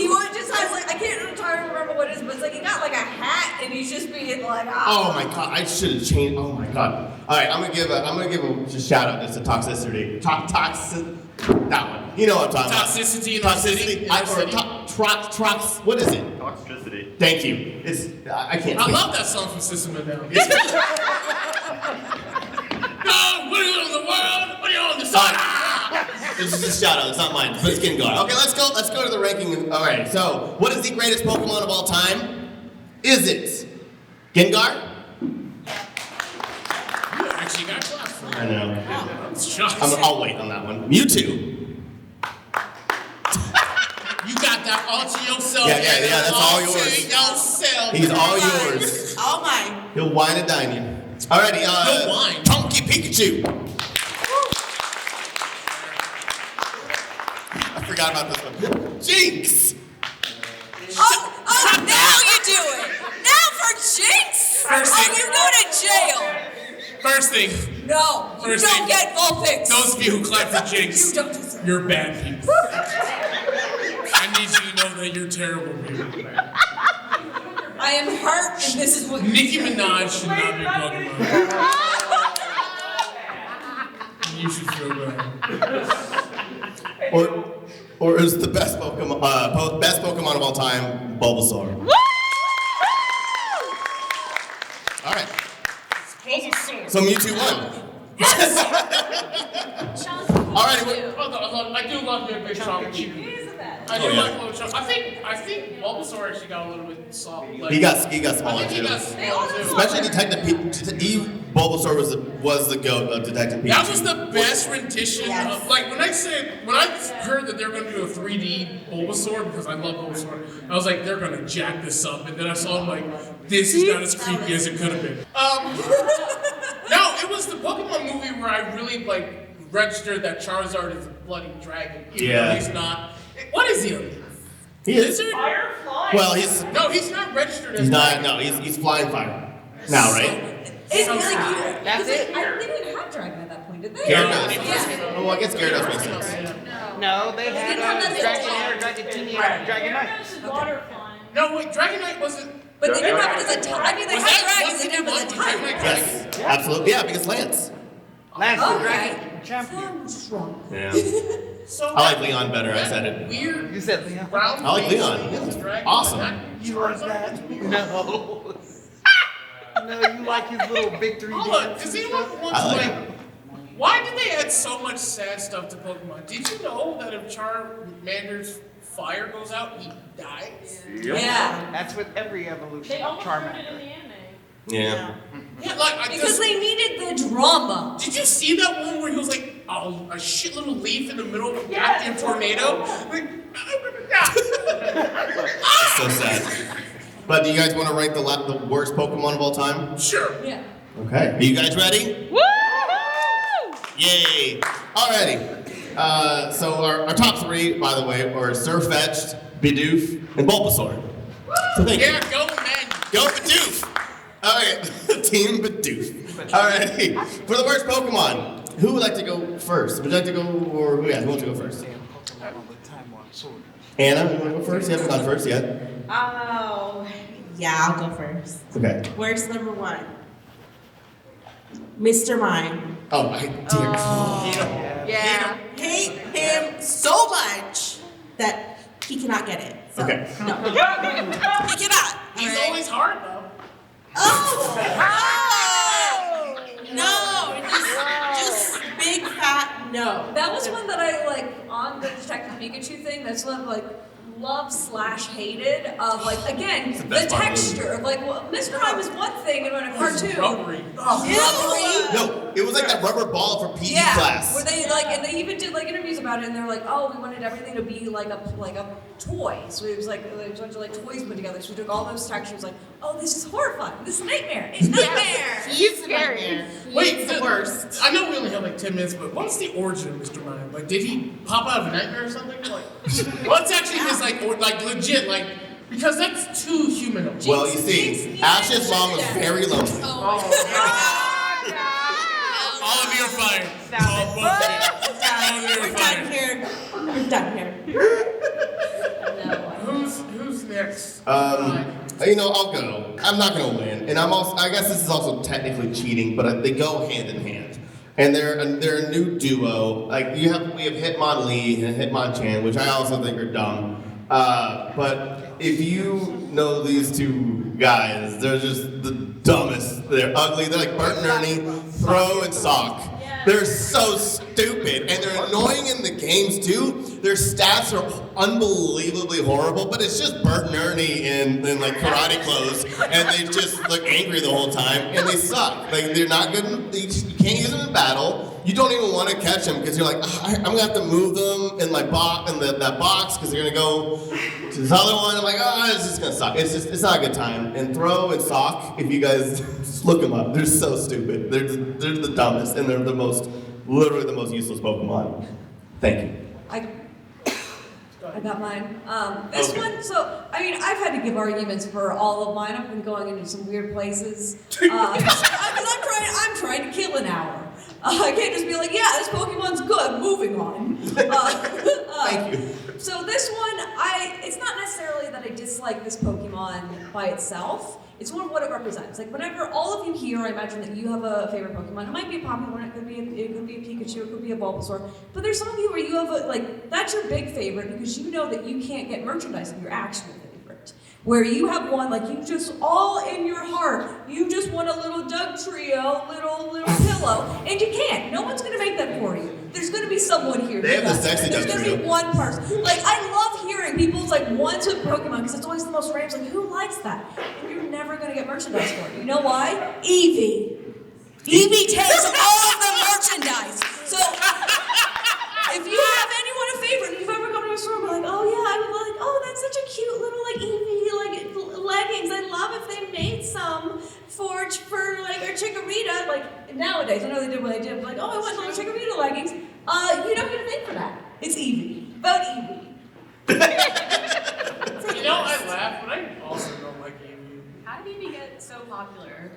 Speaker 4: He was just has like I can't try to remember what it is, but it's like he got like a hat and he's just being like
Speaker 1: Oh my god, I should have changed. Oh my god. All right, I'm gonna give a shout out just to toxicity. That one. You know what I'm talking
Speaker 3: Toxicity in
Speaker 1: about.
Speaker 3: our city.
Speaker 1: What is it?
Speaker 8: Toxicity.
Speaker 1: Thank you. It's I can't.
Speaker 3: I
Speaker 1: speak.
Speaker 3: love that song from System of a Down. No, what are you on the world? What are you on the sun?
Speaker 1: This is a shout out. It's not mine. But it's Gengar. Okay, let's go to the ranking. All right. So, what is the greatest Pokemon of all time? Is it Gengar?
Speaker 3: You actually got class for
Speaker 1: I know.
Speaker 3: I'm shocked.
Speaker 1: I'll wait on that one. Mewtwo.
Speaker 3: You got that all to yourself.
Speaker 1: Yeah, that's all yours.
Speaker 3: To yourself.
Speaker 1: He's all yours.
Speaker 5: All mine.
Speaker 1: He'll wine and dine you. Alrighty,
Speaker 3: He'll whine.
Speaker 1: Chunky Pikachu. I forgot about this one. Jinx.
Speaker 4: Oh, now you do it! Now for Jinx! You go to jail!
Speaker 3: First thing,
Speaker 4: No, you
Speaker 3: First
Speaker 4: don't
Speaker 3: thing.
Speaker 4: get Vulpix!
Speaker 3: those of you who clap for Jinx,
Speaker 4: You don't deserve
Speaker 3: you're bad people. I need you to know that you're terrible people.
Speaker 4: I am hurt, and this is what
Speaker 3: Nicki Minaj should not be Pokemon. You should feel bad.
Speaker 1: Or is the best Pokemon of all time, Bulbasaur? All right. So Mewtwo won. All right.
Speaker 3: I do love me a big chocolate chip. I do like a little chocolate. I think Bulbasaur actually got a little bit soft. Like,
Speaker 1: He got
Speaker 3: I
Speaker 1: smaller
Speaker 3: think he
Speaker 1: too.
Speaker 3: got smaller too.
Speaker 1: Especially Detective Pikachu. Bulbasaur was the goat of Detective Pikachu.
Speaker 3: That was the best rendition
Speaker 5: Yes.
Speaker 3: of, like, when I heard that they were going to do a 3D Bulbasaur, because I love Bulbasaur, I was like, they're going to jack this up, and then I saw him like, this is not as creepy as it could have been. No, it was the Pokemon movie where I really, like, registered that Charizard is a bloody dragon. Even though he's not. What is he?
Speaker 1: He is.
Speaker 3: Lizard?
Speaker 8: Firefly.
Speaker 1: Well, he's
Speaker 3: No, he's not registered as
Speaker 1: not. No, he's flying fire now, right?
Speaker 4: It's like
Speaker 7: That's it.
Speaker 4: I don't think they had Dragon at that point, did they?
Speaker 1: Gyarados.
Speaker 4: Yeah.
Speaker 1: Oh, well, I guess Gyarados makes sense.
Speaker 7: No, they
Speaker 4: didn't have
Speaker 7: had
Speaker 4: that
Speaker 7: Dragonair, Dragontini, and Dragonite.
Speaker 8: Water flying.
Speaker 3: No, wait, Dragonite wasn't.
Speaker 4: But they didn't have it as a type. I mean, they
Speaker 3: Was
Speaker 4: had
Speaker 3: that
Speaker 4: dragons, they didn't have it as a type.
Speaker 1: Yes, absolutely. Yeah, because Lance.
Speaker 7: Lance the
Speaker 4: Okay.
Speaker 7: Dragon Champion.
Speaker 1: Yeah.
Speaker 3: So
Speaker 1: I like Leon better. I said it.
Speaker 3: Weird
Speaker 7: You said Leon.
Speaker 3: brown.
Speaker 1: I like Leon.
Speaker 3: face dragon,
Speaker 1: Awesome.
Speaker 3: not
Speaker 7: You like
Speaker 3: Charizard.
Speaker 7: that? No. No, you like his little victory
Speaker 3: Hold on,
Speaker 7: dance.
Speaker 3: does anyone want
Speaker 1: I
Speaker 3: to
Speaker 1: like
Speaker 3: like? Why did they add so much sad stuff to Pokemon? Did you know that if Charmander's fire goes out, he dies?
Speaker 4: Yeah.
Speaker 7: That's with every evolution
Speaker 8: They
Speaker 7: of
Speaker 8: almost turned it in
Speaker 7: Charmander.
Speaker 8: the anime.
Speaker 1: Yeah.
Speaker 3: Yeah, like
Speaker 4: Because they needed the drama.
Speaker 3: Did you see that one where he was like a shit little leaf in the middle of a goddamn tornado? Like,
Speaker 1: It's so sad. But do you guys want to rank the worst Pokemon of all time?
Speaker 3: sure.
Speaker 4: Yeah.
Speaker 1: Okay. Are you guys ready?
Speaker 7: Woo!
Speaker 1: Yay! Alrighty. So our top three, by the way, are Surfetch'd, Bidoof, and Bulbasaur. So thank you.
Speaker 3: Yeah, go man.
Speaker 1: Go Bidoof! Alright, Team Bidoof. Alrighty. For the worst Pokemon, who would like to go first? Would you like to go, or who wants to go first? Anna, you want to go first? You haven't gone first yet.
Speaker 5: Oh, yeah, I'll go first.
Speaker 1: Okay.
Speaker 5: Worst number one. Mr. Mime.
Speaker 1: Oh, I dear.
Speaker 7: Yeah.
Speaker 5: Hate him so much that he cannot get it. So,
Speaker 1: Okay.
Speaker 5: No. He cannot.
Speaker 3: He's
Speaker 5: alright?
Speaker 3: always hard though.
Speaker 5: Oh! No! Just big fat no.
Speaker 4: That was one that I like on the Detective Pikachu thing. That's one like love/hated of like again
Speaker 1: the
Speaker 4: the
Speaker 1: best part of the
Speaker 4: texture of like well, Mr. Mime was one thing in a cartoon.
Speaker 3: Rubbery.
Speaker 4: Rubbery.
Speaker 1: No, it was like that rubber ball for PE
Speaker 4: Yeah,
Speaker 1: class.
Speaker 4: where they like, and they even did like interviews about it, and they're like, oh, we wanted everything to be like a toy. So it was like there was a bunch of like toys put together. So we took all those textures, like, oh, this is horrifying. This is nightmare. It's nightmare.
Speaker 5: He's scary.
Speaker 3: Wait,
Speaker 5: He's the worst.
Speaker 3: I know we only have like 10 minutes, but what's the origin of Mr. Mime? Like, did he pop out of a nightmare or something? Like, what's actually his like, or like legit, like, because that's too humanoid.
Speaker 1: Well, you see, Ash's mom was very lonely.
Speaker 4: Oh,
Speaker 3: All of you are fired. All both of you. All of you are
Speaker 5: We're done
Speaker 3: fired.
Speaker 5: here. We're done here.
Speaker 3: Who's next?
Speaker 1: I'll go. I'm not gonna win, and I guess this is also technically cheating, but they go hand in hand. And they're a new duo. Like we have Hitmonlee and Hitmonchan, which I also think are dumb. But if you know these two guys, they're just the dumbest. They're ugly. They're like Bert and Ernie, Throw and Sock. They're so stupid, and they're annoying in the game. games too, their stats are unbelievably horrible, but it's just Bert and Ernie in like karate clothes, and they just look angry the whole time, and they suck. Like they're not good. You can't use them in battle. You don't even want to catch them because you're like, I'm gonna have to move them in my box, that box, because they're gonna go to this other one. I'm like, it's just gonna suck. It's not a good time. And throw and sock, if you guys just look them up, they're so stupid. They're the dumbest, and they're literally the most useless Pokemon. Thank you.
Speaker 4: I got mine. This one, so, I mean, I've had to give arguments for all of mine. I've been going into some weird places. Because I'm trying to kill an hour. I can't just be like, yeah, this Pokemon's good, moving on.
Speaker 1: Thank you.
Speaker 4: So this one, it's not necessarily that I dislike this Pokemon by itself. It's more of what it represents. Like whenever all of you here, I imagine that you have a favorite Pokemon. It might be a Pokémon, it could be a Pikachu, it could be a Bulbasaur. But there's some of you where you have that's your big favorite because you know that you can't get merchandise of your actual favorite. Where you have one, like you just all in your heart, you just want a little Dugtrio, little pillow, and you can't. No one's gonna make that for you. There's gonna be someone here.
Speaker 1: They have the sexy
Speaker 4: There's
Speaker 1: Dugtrio.
Speaker 4: gonna be one person. Like I love hearing people's wants of Pokemon because it's always the most random. Like who likes that? And you're never gonna get merchandise for it. You know why? Eevee. Eevee takes all the merchandise. So if you have anyone a favorite, and you've ever come to a store and be like, oh yeah, I'm like, oh that's such a cute little Eevee leggings. I love if they made some for our Chikorita. Like nowadays, I know they did what they did. But like, oh, I want little Chikorita leggings. You don't get a thing for that. It's Eevee. Vote Eevee.
Speaker 3: You know, I laugh, but I also don't like Eevee.
Speaker 2: How did Eevee get so popular?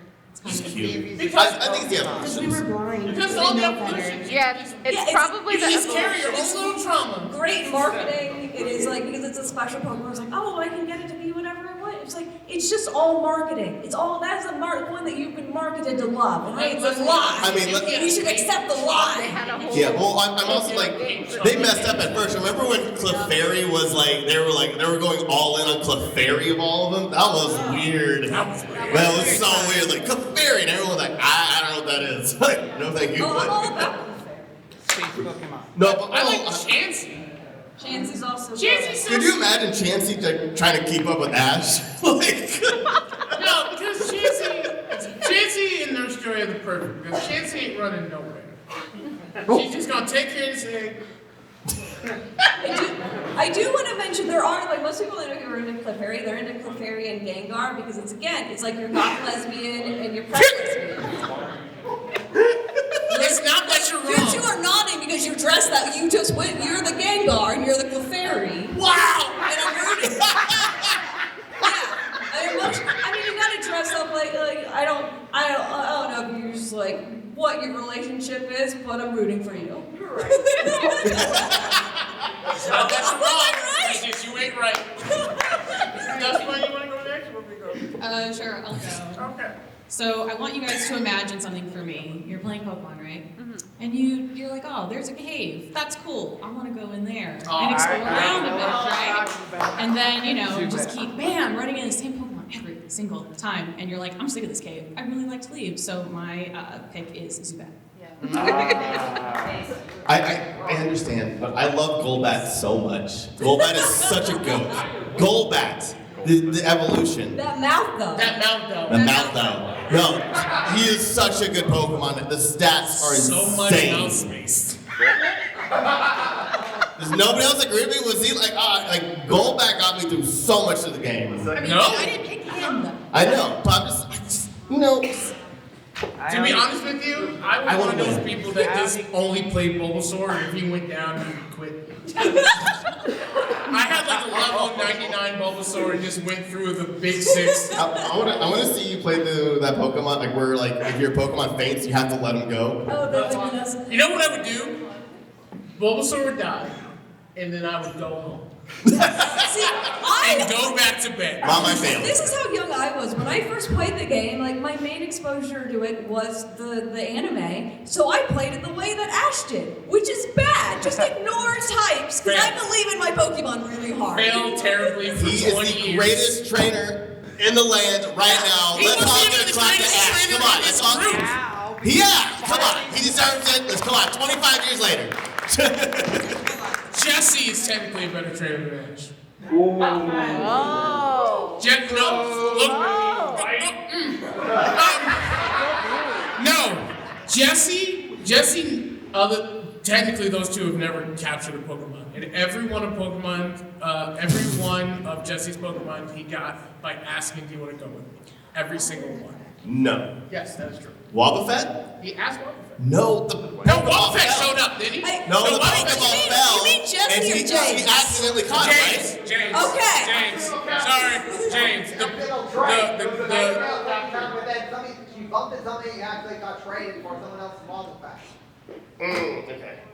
Speaker 1: He's cute.
Speaker 3: Because
Speaker 1: I think the
Speaker 5: Because we were blind.
Speaker 3: Because
Speaker 5: We
Speaker 3: all the
Speaker 5: didn't know better.
Speaker 3: evolution.
Speaker 9: Yeah, it's probably
Speaker 3: You
Speaker 9: the
Speaker 3: just carry your
Speaker 9: evolution.
Speaker 3: own little trauma.
Speaker 4: Great marketing. It is because it's a special Pokemon. It's like, oh, I can get it to be whatever I want. It's like it's just all marketing. It's all that's a one that you've been marketed to love, and it's a lie.
Speaker 1: I mean,
Speaker 4: we should accept the lie.
Speaker 1: Yeah, well, I'm also they messed up at first. Remember when Clefairy was they were going all in on Clefairy of all of them? That was weird. That was so weird. Like Clefairy, and everyone was like, I don't know what that is. No, thank you.
Speaker 4: Oh, I'm all about
Speaker 7: Pokemon.
Speaker 1: No, but
Speaker 3: I like Chansey.
Speaker 4: Chansey's also
Speaker 3: Chansey's so
Speaker 1: could you imagine Chansey trying to keep up with Ash?
Speaker 3: No, because Chansey and Nurse Joy are the perfect. Because Chansey ain't running nowhere. She's just gonna take care of his egg.
Speaker 4: I do want to mention there are most people that are into Clefairy, they're into Clefairy and Gengar because it's like you're not lesbian and you're lesbian.
Speaker 3: It's not that you're
Speaker 4: You
Speaker 3: wrong.
Speaker 4: two are nodding because you dressed that. You just went. You're the Gengar and you're the Clefairy.
Speaker 3: Wow!
Speaker 4: And I'm rooting. Yeah. I mean, you gotta dress up like I don't know if you're just what your relationship is, but I'm rooting for you. You're right.
Speaker 3: It's not that you're wrong.
Speaker 4: Right.
Speaker 3: It's just you ain't right. That's why you want to go next? Where we go?
Speaker 2: Sure, I'll go.
Speaker 3: Okay.
Speaker 2: So I want you guys to imagine something for me. You're playing Pokemon, right?
Speaker 9: Mm-hmm.
Speaker 2: And you're like, oh, there's a cave. That's cool. I want to go in there and explore around a bit, right? And then, just keep, running into the same Pokemon every single time. And you're like, I'm sick of this cave. I really like to leave. So my pick is Zubat.
Speaker 1: I understand, but I love Golbat so much. Golbat is such a goat. Golbat, the evolution.
Speaker 4: That mouth though.
Speaker 1: The mouth though. No, he is such a good Pokemon. The stats are
Speaker 3: So
Speaker 1: insane.
Speaker 3: much mouth space.
Speaker 1: Does nobody else agree with me? Was he Golbat got me through so much of the game.
Speaker 3: No.
Speaker 4: I didn't pick him though.
Speaker 1: I know, but I'm just
Speaker 3: To be honest with you, I was one of those people that just only played Bulbasaur, and if he went down, he would quit. I had a level 99 Bulbasaur and just went through the big six.
Speaker 1: I want to see you play that Pokemon, where if your Pokemon faints, you have to let him go.
Speaker 4: Oh, that's awesome.
Speaker 3: You know what I would do? Bulbasaur would die, and then I would go home.
Speaker 4: See,
Speaker 3: And go back to bed.
Speaker 1: Not my family.
Speaker 4: This is how young I was. When I first played the game, my main exposure to it was the anime, so I played it the way that Ash did, which is bad. Just ignore types, because I believe in my Pokemon really hard.
Speaker 3: Failed terribly for
Speaker 1: He
Speaker 3: 20
Speaker 1: is the
Speaker 3: years.
Speaker 1: greatest trainer in the land right now.
Speaker 3: He
Speaker 1: Let's
Speaker 3: was
Speaker 1: all
Speaker 3: even
Speaker 1: get a
Speaker 3: the
Speaker 1: clap to
Speaker 3: greatest
Speaker 1: Ash.
Speaker 3: trainer
Speaker 1: Come on,
Speaker 3: in
Speaker 1: let's
Speaker 3: this
Speaker 1: all.
Speaker 3: group.
Speaker 1: Yeah, come on. He deserves it. Let's come on. 25 years later.
Speaker 3: Jesse is technically a better trainer than Ash.
Speaker 7: Oh.
Speaker 3: No, Jesse, technically those two have never captured a Pokemon. And every one of Jesse's Pokemon he got by asking, do you want to go with me? Every single one.
Speaker 1: No.
Speaker 3: Yes, that is true.
Speaker 1: Wobbuffet?
Speaker 3: He asked Wobbuffet.
Speaker 1: No,
Speaker 3: Wobbuffet showed up, didn't he?
Speaker 1: No, the Pokeball fell.
Speaker 4: You mean Jesse
Speaker 1: and
Speaker 4: or
Speaker 1: he
Speaker 4: James?
Speaker 1: accidentally caught it, right?
Speaker 3: James.
Speaker 4: Okay.
Speaker 3: James. Sorry, James.
Speaker 6: But then she bumped into somebody and actually got traded for someone else's Wobbuffet back.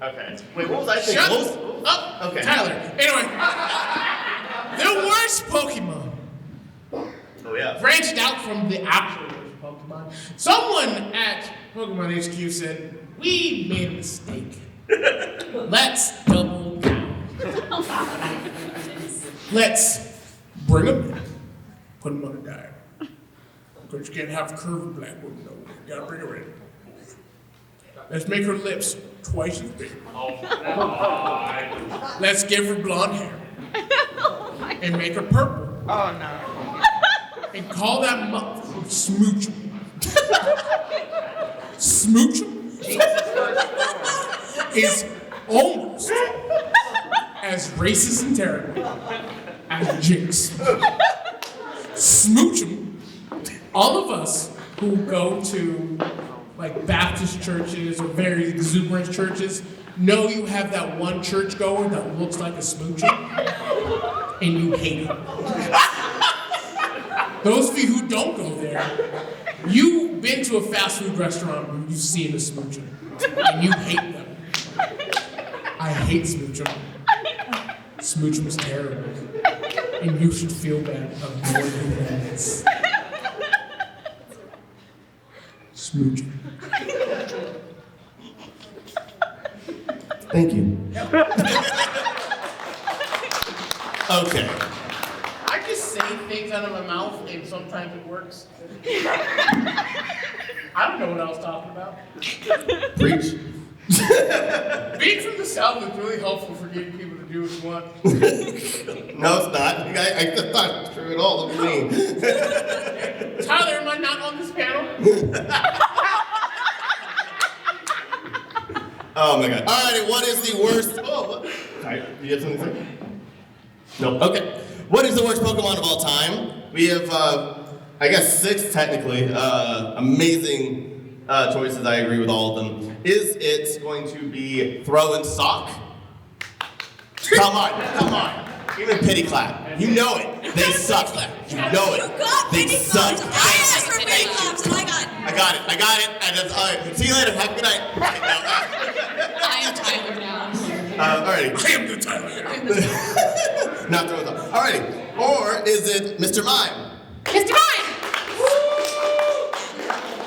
Speaker 1: Okay. Wait, what was I thinking?
Speaker 3: Shut
Speaker 1: What was-
Speaker 3: up,
Speaker 1: Okay.
Speaker 3: Tyler. Anyway, the worst Pokemon
Speaker 1: Oh, yeah.
Speaker 3: branched out from the actual worst Pokemon. Someone at Pokemon HQ said, we made a mistake. Let's double down. Let's bring them in, put them on a diet. Because you can't have a curved black woman, no. You gotta bring her in. Let's make her lips twice as big. Let's give her blonde hair. And make her purple.
Speaker 7: Oh no.
Speaker 3: And call that Smooch. Smooch is almost as racist and terrible as Jinx. Smoochum, all of us who go to like Baptist churches or very exuberant churches know you have that one churchgoer that looks like a smoocher and you hate him. Those of you who don't go there, you've been to a fast food restaurant where you've seen a smoocher and you hate them. I hate Smoochum. Smoochum's terrible. And you should feel bad of more than that. Smoochum.
Speaker 1: Thank you. Okay.
Speaker 3: I just say things out of my mouth and sometimes it works. I don't know what I was talking about.
Speaker 1: Preach.
Speaker 3: Being from the South is really helpful for getting people to do what you want.
Speaker 1: No, it's not. That's not true at all. Look at me.
Speaker 3: Tyler, am I not on this panel?
Speaker 1: Oh my god. Alrighty, what is the worst? Oh, what? Sorry, do you have something to say? No. Okay. What is the worst Pokemon of all time? We have, I guess, 6 technically. Amazing choices. I agree with all of them. Is it going to be Throw and Sock? Come on. Even Pity Clap. You know it. They suck. You know it.
Speaker 4: You got
Speaker 1: They
Speaker 4: pity
Speaker 1: suck.
Speaker 4: claps. I asked for pity claps and I got
Speaker 1: I got it. And that's all right. See you later. Have a good night.
Speaker 2: I am Tyler now.
Speaker 1: Alrighty.
Speaker 3: I am the Tyler.
Speaker 1: Not throwing up. Alrighty. Or is it Mr. Mime?
Speaker 2: Mr. Mime!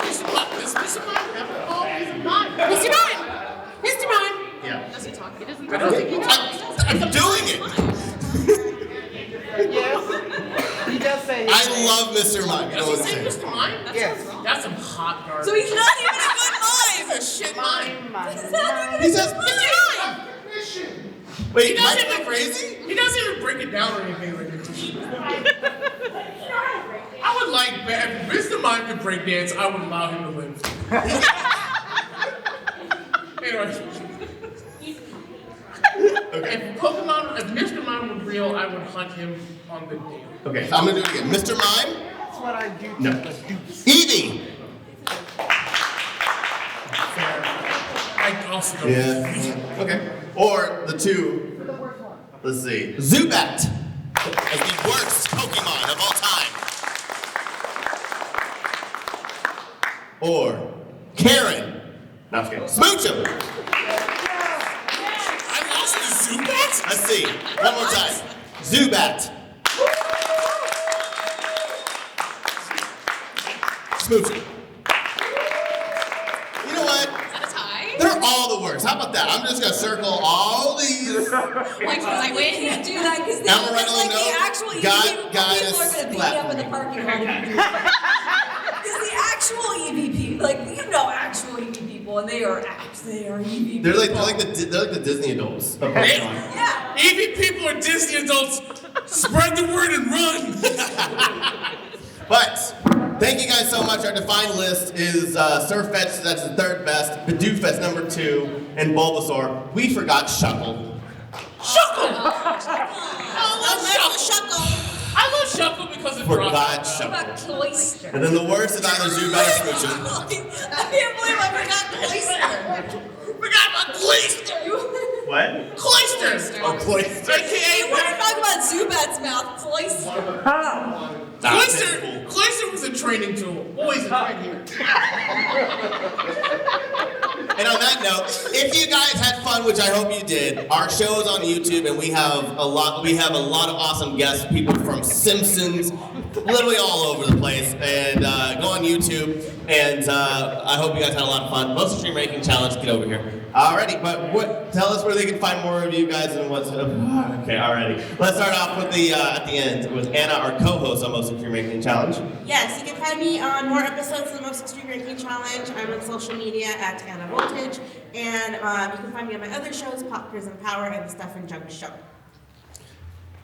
Speaker 2: Mr. Mime! Mr. Mime!
Speaker 1: Yeah.
Speaker 2: Does he talk? He doesn't
Speaker 1: I'm doing it.
Speaker 7: Yes. He does say.
Speaker 1: I love Mr. Mime. You know what I'm saying?
Speaker 3: Mr. Mime?
Speaker 7: Yes.
Speaker 3: That's some hot garbage.
Speaker 4: So he's not even a good mime.
Speaker 3: He's a shit mime.
Speaker 1: He says
Speaker 3: Mr. Mime!
Speaker 1: Wait, am I going crazy?
Speaker 3: He doesn't even break it down or anything like that. I would like, if Mr. Mime could break dance, I would allow him to live. Anyway.
Speaker 1: Okay.
Speaker 3: If Mr. Mime were real, I would hunt him on the deal.
Speaker 1: Okay, so I'm gonna do it again. Mr. Mime?
Speaker 7: That's what I do.
Speaker 1: No. Eevee!
Speaker 3: Fair. I also don't.
Speaker 1: Yeah. Okay. Or the 2. Let's see. Zubat as the worst Pokemon of all time. Or Karen. No, I'm just kidding. Smoochum.
Speaker 3: I lost the Zubat?
Speaker 1: Let's see. One more time. Zubat. Smoochum. You know what?
Speaker 2: Is that a tie?
Speaker 1: They're all the worst. How about that? I'm just gonna circle all these.
Speaker 2: Like, I
Speaker 4: We
Speaker 2: win?
Speaker 4: can't do that because
Speaker 1: Amaretto,
Speaker 4: like
Speaker 1: no.
Speaker 4: the actual EV
Speaker 1: God
Speaker 4: people are
Speaker 1: is
Speaker 4: going to beat me up in the parking lot if you do that. Because the actual EVP, like you know actual EV people, and they are EV people.
Speaker 1: They're like the Disney adults of Pokemon.
Speaker 4: Yeah.
Speaker 3: Even people are Disney adults. Spread the word and run.
Speaker 1: But thank you guys so much. Our defined list is Surfetch, that's the third best, Bidoofet's number 2, and Bulbasaur. We forgot Shuckle.
Speaker 3: Shuckle! I love Shuckle because it
Speaker 1: Forgot
Speaker 3: drops.
Speaker 4: What about
Speaker 1: Shuckle.
Speaker 4: Cloyster?
Speaker 1: And then the worst is either Zubat or Smoochum.
Speaker 4: I can't believe I forgot Cloyster.
Speaker 3: Forgot about Cloyster.
Speaker 1: What?
Speaker 3: Cloyster.
Speaker 1: Oh, Cloyster.
Speaker 3: AKA
Speaker 4: You want to talk about Zubat's mouth, Cloyster?
Speaker 3: Cloyster was a training tool. Always a training.
Speaker 1: And on that note, if you guys had fun, which I hope you did, our show is on YouTube, and we have a lot of awesome guests, people from Simpsons, literally all over the place. And go on YouTube, and I hope you guys had a lot of fun. Most Extreme Ranking Challenge, get over here. Alrighty, but tell us where they can find more of you guys and what's up. Okay, alrighty. Let's start off with the at the end with Anna, our co-host on Most Extreme Ranking Challenge.
Speaker 5: Yes, you can find me on more episodes of the Most Extreme Ranking Challenge. I'm on social media at Anna Voltage, and you can find me on my other shows, Pop Prism Power and the Stuff and Junk Show.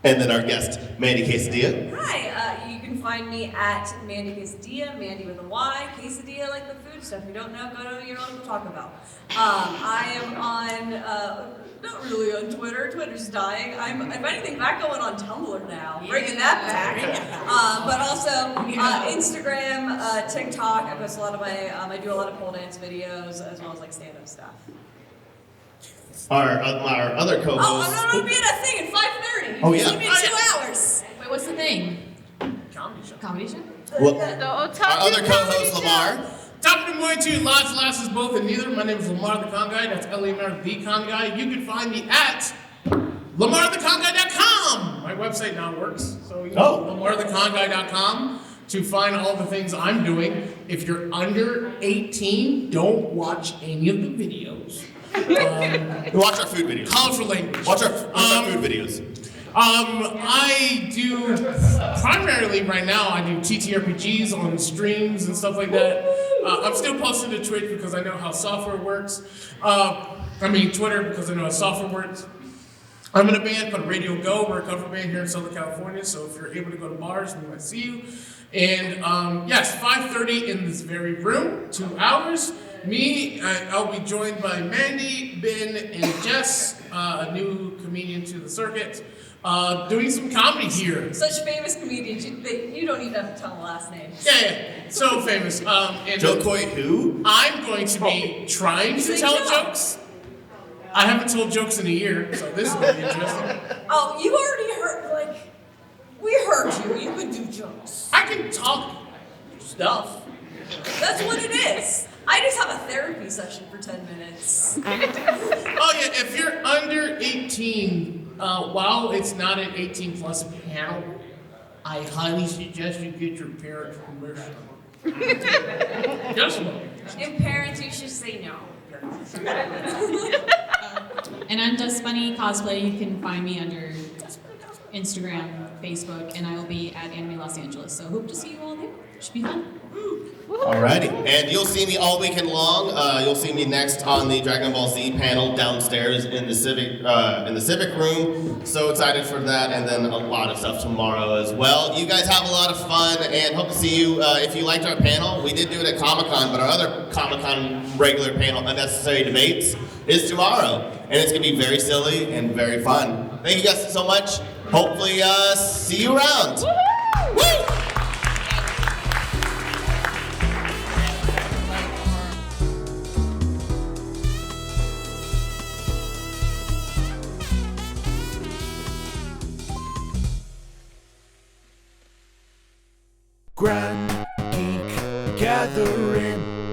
Speaker 1: And then our guest, Mandy Quesadilla.
Speaker 4: Hi, you can find me at Mandy Quesadilla, Mandy with a Y, Quesadilla like the food stuff. If you don't know, go to your local Taco Bell. I am on, not really on Twitter. Twitter's dying. If anything, back going on Tumblr now, bringing that back. But also Instagram, TikTok. I post a lot of my, I do a lot of pole dance videos as well as like stand-up stuff.
Speaker 1: Our other co-host.
Speaker 4: Oh, I'm going to be at a thing at 5:30.
Speaker 1: Oh, yeah.
Speaker 4: See me in 2 hours.
Speaker 2: Wait, what's the thing?
Speaker 3: Comedy show.
Speaker 2: Comedy show?
Speaker 1: Well, our other co-host, Lemar.
Speaker 3: Top of the morning to you, lots and lasses both and neither. My name is LemartheConGuy. That's LemartheConGuy. You can find me at LemartheConGuy.com. My website now works, so you know, LemartheConGuy.com to find all the things I'm doing. If you're under 18, don't watch any of the videos.
Speaker 1: Watch our food videos.
Speaker 3: Colorful language.
Speaker 1: Watch our food videos.
Speaker 3: I do primarily right now. I do TTRPGs on streams and stuff like that. I'm still posting to Twitch because I know how software works. Twitter because I know how software works. I'm in a band called Radio Go. We're a cover band here in Southern California. So if you're able to go to bars, we might see you. And yes, 5:30 in this very room, 2 hours. I'll be joined by Mandy, Ben, and Jess, a new comedian to the circuit, doing some comedy here.
Speaker 4: Such famous comedians, you don't even have to tell the last name.
Speaker 3: Yeah, so famous. And
Speaker 1: Joe Coy who?
Speaker 3: I'm going to be trying to tell jokes. I haven't told jokes in a year, so this is going to be interesting.
Speaker 4: Oh, you already heard, we heard you. You can do jokes.
Speaker 3: I can talk stuff.
Speaker 4: That's what it is. I just have a therapy session for 10 minutes.
Speaker 3: Oh yeah, if you're under 18, while it's not an 18 plus panel, I highly suggest you get your parents' permission. Just one.
Speaker 4: And parents, you should say no.
Speaker 2: And on Dustbunny Cosplay, you can find me under Instagram, Facebook, and I will be at Anime Los Angeles. So hope to see you all there. Should be fun.
Speaker 1: Alrighty, and you'll see me all weekend long. You'll see me next on the Dragon Ball Z panel downstairs in the civic room. So excited for that, and then a lot of stuff tomorrow as well. You guys have a lot of fun, and hope to see you. If you liked our panel, we did do it at Comic-Con, but our other Comic-Con regular panel, Unnecessary Debates, is tomorrow, and it's gonna be very silly and very fun. Thank you guys so much. Hopefully, see you around. Woo!
Speaker 9: Grand Geek Gathering.